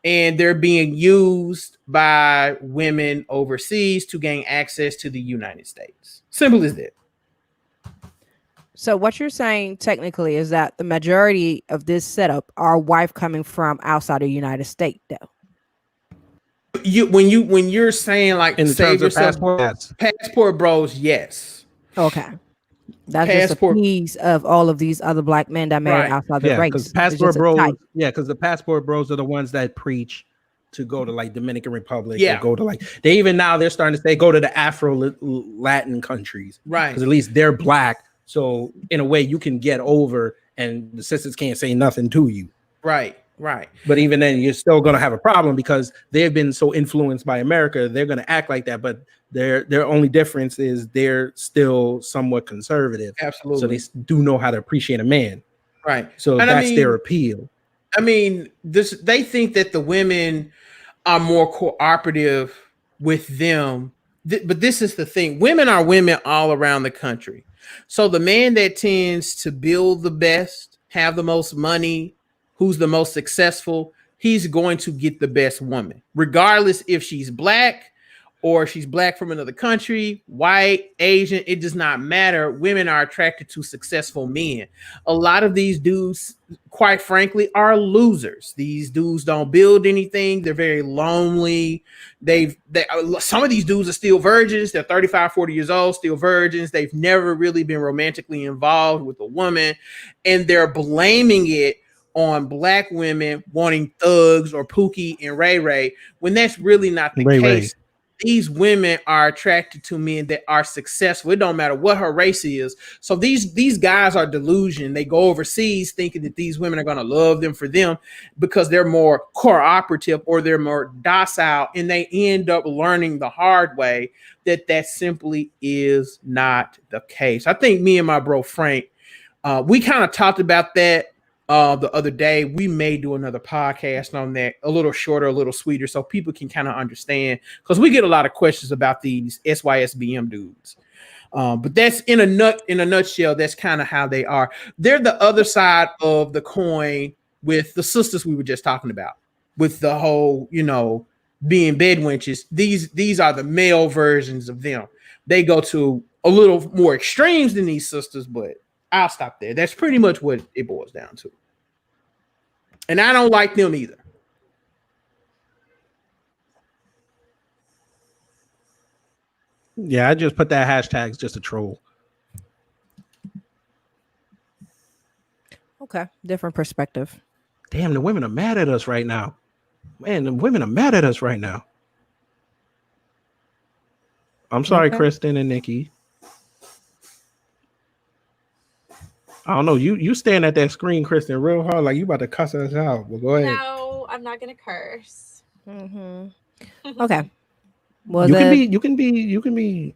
And they're being used by women overseas to gain access to the United States. Simple as that. So what you're saying technically is that the majority of this setup are wife coming from outside of the United States, though. When you're saying like in save terms yourself, of passport bros, yes. Okay. That's passport. Just a piece of all of these other black men that marry outside the race. Because passport bros, because the passport bros are the ones that preach to go to like Dominican Republic. Yeah. Or go to like they're starting to say go to the Afro Latin countries. Right. Because at least they're black. So in a way you can get over and the sisters can't say nothing to you. Right. Right. But even then you're still going to have a problem because they've been so influenced by America. They're going to act like that. But their only difference is they're still somewhat conservative. Absolutely. So they do know how to appreciate a man. Right. So that's their appeal. I mean, they think that the women are more cooperative with them. But this is the thing. Women are women all around the country. So the man that tends to build the best, have the most money, who's the most successful, he's going to get the best woman, regardless if she's black or she's black from another country, white, Asian, it does not matter. Women are attracted to successful men. A lot of these dudes, quite frankly, are losers. These dudes don't build anything. They're very lonely. Some of these dudes are still virgins. They're 35, 40 years old, still virgins. They've never really been romantically involved with a woman, and they're blaming it on black women wanting thugs or Pookie and Ray Ray, when that's really not the case. These women are attracted to men that are successful. It don't matter what her race is. So these guys are delusion. They go overseas thinking that these women are going to love them for them because they're more cooperative or they're more docile, and they end up learning the hard way that simply is not the case. I think me and my bro Frank, we kind of talked about that the other day. We may do another podcast on that, a little shorter, a little sweeter, so people can kind of understand, because we get a lot of questions about these SYSBM dudes. But that's in a nutshell, that's kind of how they are. They're the other side of the coin with the sisters we were just talking about, with the whole, being bed wenches. These are the male versions of them. They go to a little more extremes than these sisters, but I'll stop there. That's pretty much what it boils down to. And I don't like them either. Yeah, I just put that hashtag just a troll. Okay, different perspective. Damn, the women are mad at us right now. Man, the women are mad at us right now. I'm sorry, okay. Kristen and Nikki. I don't know. You stand at that screen, Kristen, real hard, like you about to cuss us out. Well, go ahead. No, I'm not gonna curse. Mm-hmm. Okay. You can be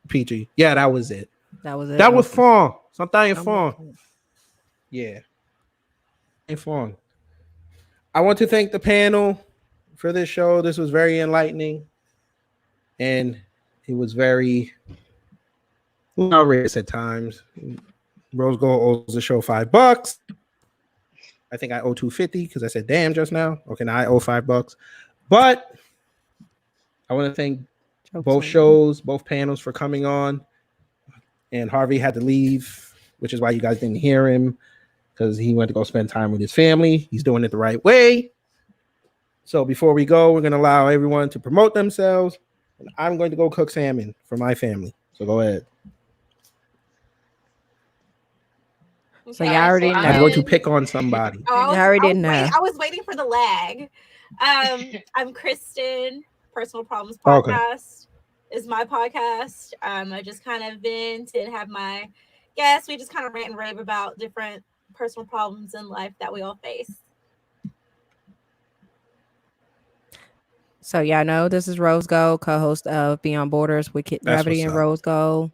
PG. Yeah, that was it. That was it. That was fun. Something fun. Yeah. Fun. I want to thank the panel for this show. This was very enlightening. And it was very outrageous at times. Rose Gold owes the show $5. I think I owe $2.50 because I said damn just now. Okay, now I owe $5. But I want to thank both shows, both panels for coming on. And Harvey had to leave, which is why you guys didn't hear him, because he went to go spend time with his family. He's doing it the right way. So before we go, we're going to allow everyone to promote themselves. And I'm going to go cook salmon for my family. So go ahead. So you already know. I'm going to pick on somebody. You already know. I was waiting for the lag. I'm Kristen. Personal Problems Podcast is my podcast. I just kind of vent and have my guests. We just kind of rant and rave about different personal problems in life that we all face. So yeah, I know this is Rose Gold, co-host of Beyond Borders with Kid Gravity and Rose Gold.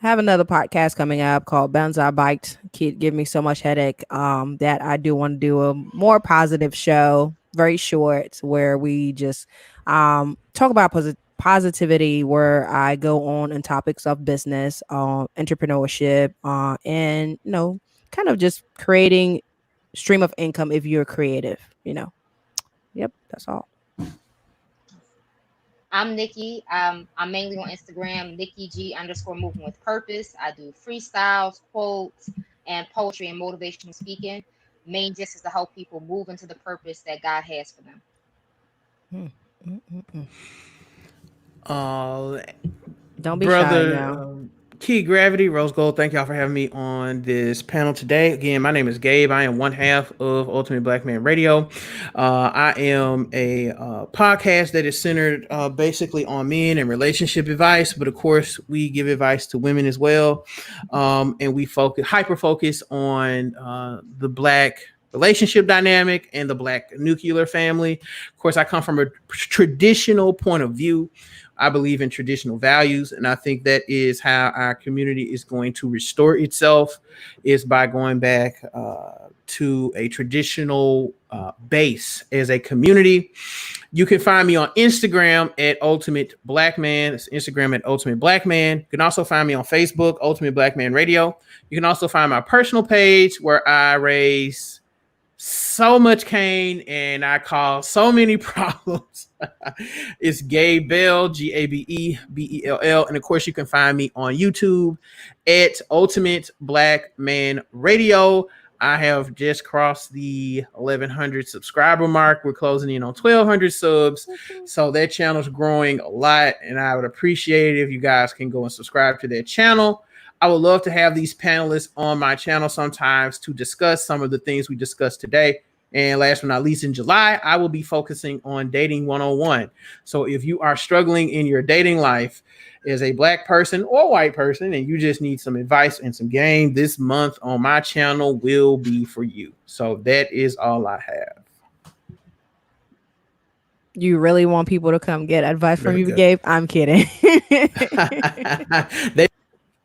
Have another podcast coming up called Banzai Bite. Kid give me so much headache that I do want to do a more positive show, very short, where we just talk about positivity, where I go on topics of business, entrepreneurship, and kind of just creating stream of income if you're creative. Yep, that's all. I'm Nikki. I'm mainly on Instagram, NikkiG_moving with purpose. I do freestyles, quotes, and poetry and motivational speaking. Main gist is to help people move into the purpose that God has for them. Don't be shy now. Key Gravity, Rose Gold, thank y'all for having me on this panel today. Again, my name is Gabe. I am one half of Ultimate Black Man Radio. I am a podcast that is centered basically on men and relationship advice, but of course we give advice to women as well. And we hyper focus on the Black relationship dynamic and the Black nuclear family. Of course, I come from a traditional point of view. I believe in traditional values, and I think that is how our community is going to restore itself, is by going back to a traditional base as a community. You can find me on Instagram at Ultimate Black Man. It's Instagram at Ultimate Black Man. You can also find me on Facebook, Ultimate Black Man Radio. You can also find my personal page where I raise so much cane and I cause so many problems. It's Gabe Bell, GABEBELL. And of course, you can find me on YouTube at Ultimate Black Man Radio. I have just crossed the 1,100 subscriber mark. We're closing in on 1,200 subs. So that channel's growing a lot. And I would appreciate it if you guys can go and subscribe to that channel. I would love to have these panelists on my channel sometimes to discuss some of the things we discussed today. And last but not least, in July, I will be focusing on dating 101. So if you are struggling in your dating life as a Black person or white person, and you just need some advice and some game, this month on my channel will be for you. So that is all I have. You really want people to come get advice from you, Gabe? I'm kidding.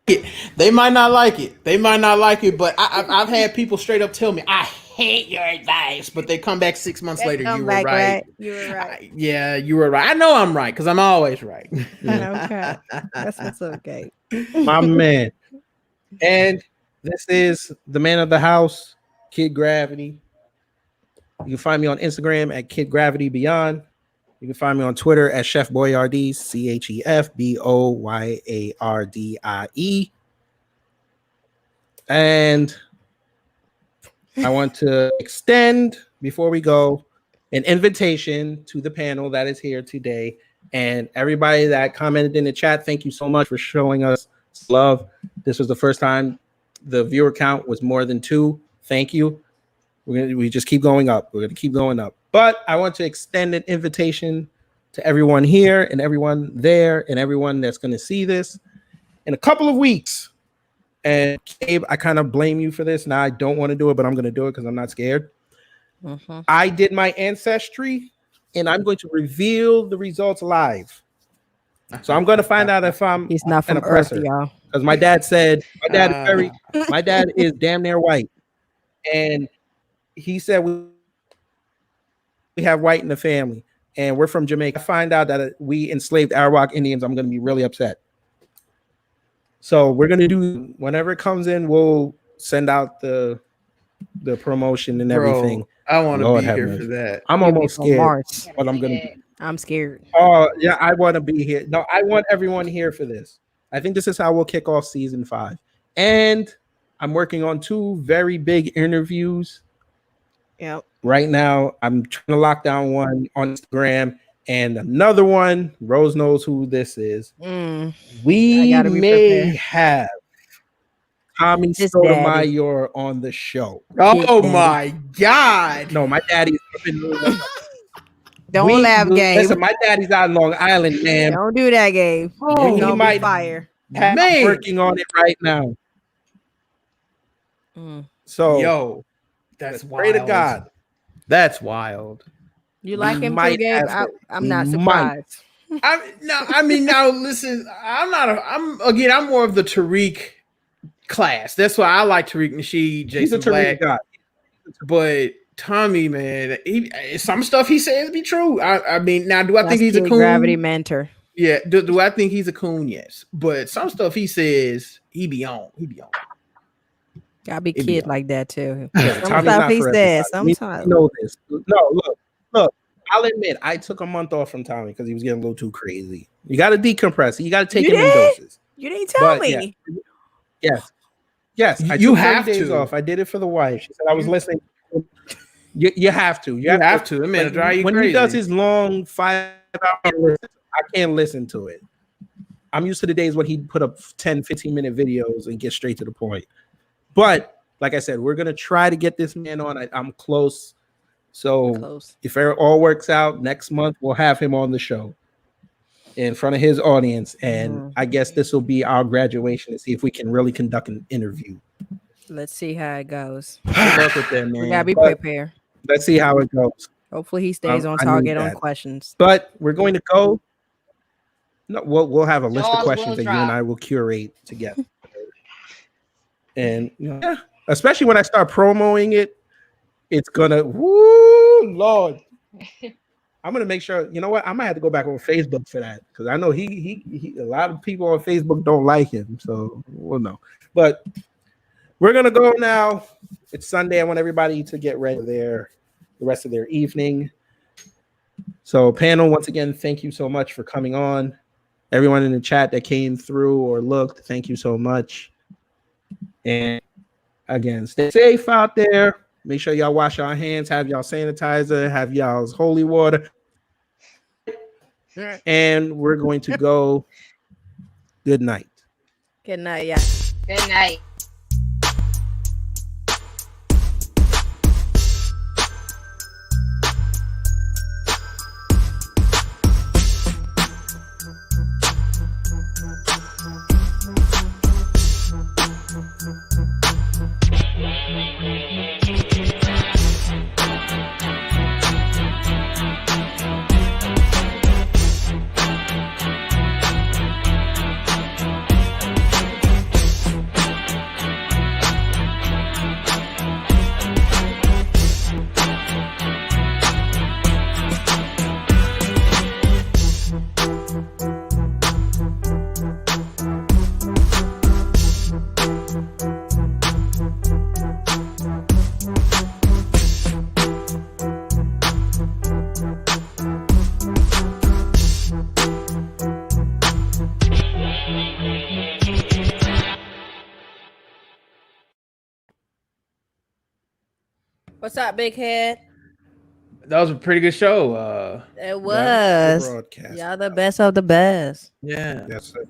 They might not like it. But I've had people straight up tell me, I hate your advice. But they come back 6 months later. You were right. You were right. Yeah, you were right. I know I'm right because I'm always right. Okay. That's what's okay. My man. And this is the man of the house, Kid Gravity. You can find me on Instagram at KidGravityBeyond. You can find me on Twitter at Chef Boyardee, ChefBoyardie. And I want to extend, before we go, an invitation to the panel that is here today. And everybody that commented in the chat, thank you so much for showing us love. This was the first time the viewer count was more than 2. Thank you. We just keep going up. We're going to keep going up. But I want to extend an invitation to everyone here and everyone there and everyone that's going to see this in a couple of weeks. And Gabe, I kind of blame you for this. Now I don't want to do it, but I'm going to do it because I'm not scared. I did my ancestry, and I'm going to reveal the results live. So I'm going to find out if he's not from an oppressor, y'all. because my dad said my dad is damn near white, and he said we have white in the family, and we're from Jamaica. I find out that we enslaved Arawak Indians, I'm going to be really upset. So we're going to do, whenever it comes in, we'll send out the promotion and everything. Bro, I want to be here for that. I'm almost scared, but I'm scared. Oh yeah, I want to be here. No, I want everyone here for this. I think this is how we'll kick off season 5. And I'm working on 2 very big interviews. Yep. Right now, I'm trying to lock down one on Instagram and another one. Rose knows who this is. We may have Tommy Sotomayor on the show. Oh my God! No, my daddy's up in New York. Don't laugh, Gabe. Listen, my daddy's out in Long Island, man. Don't do that, Gabe. Oh, he might fire. I'm working on it right now. So, yo, that's wild. Pray to God. That's wild. You like him too, Gabe? I'm not surprised. Now listen, I'm more of the Tariq class. That's why I like Tariq Nasheed, Jason Black. Guy. But Tommy, man, some stuff he says be true. I mean, now do I think he's a coon? Gravity mentor. Yeah. Do I think he's a coon? Yes. But some stuff he says, he be on. Gotta be kid like that too. Yeah, some stuff he says. Sometimes. You know this. No, look. I'll admit, I took a month off from Tommy because he was getting a little too crazy. You got to decompress. You got to take him in doses. You didn't tell me. Yes. I you took have 30 days to. I did it for the wife. She said I was listening. You have to. You have to. It man, drive you when crazy. He does his long 5-hour, I can't listen to it. I'm used to the days when he'd put up 10, 15-minute videos and get straight to the point. But like I said, we're gonna try to get this man on. I'm close. So if it all works out, next month we'll have him on the show in front of his audience, and I guess this will be our graduation to see if we can really conduct an interview. Let's see how it goes. Good luck with that, man. We gotta be prepared. Let's see how it goes. Hopefully he stays on target on questions. But we're going to go. No, we'll have a list of questions that you and I will curate together. And especially when I start promoting it, it's gonna Lord. I'm gonna make sure. You know what? I might have to go back on Facebook for that because I know he a lot of people on Facebook don't like him. So we'll know. But we're gonna go now. It's Sunday. I want everybody to get ready for the rest of their evening. So panel, once again, thank you so much for coming on. Everyone in the chat that came through or looked, thank you so much. And again, stay safe out there. Make sure y'all wash your hands, have y'all sanitizer, have y'all's holy water. And we're going to go. Good night. Good night, yeah. Good night. What's up, big head? That was a pretty good show. It was. broadcast. Y'all the best of the best. Yeah. Yes, sir.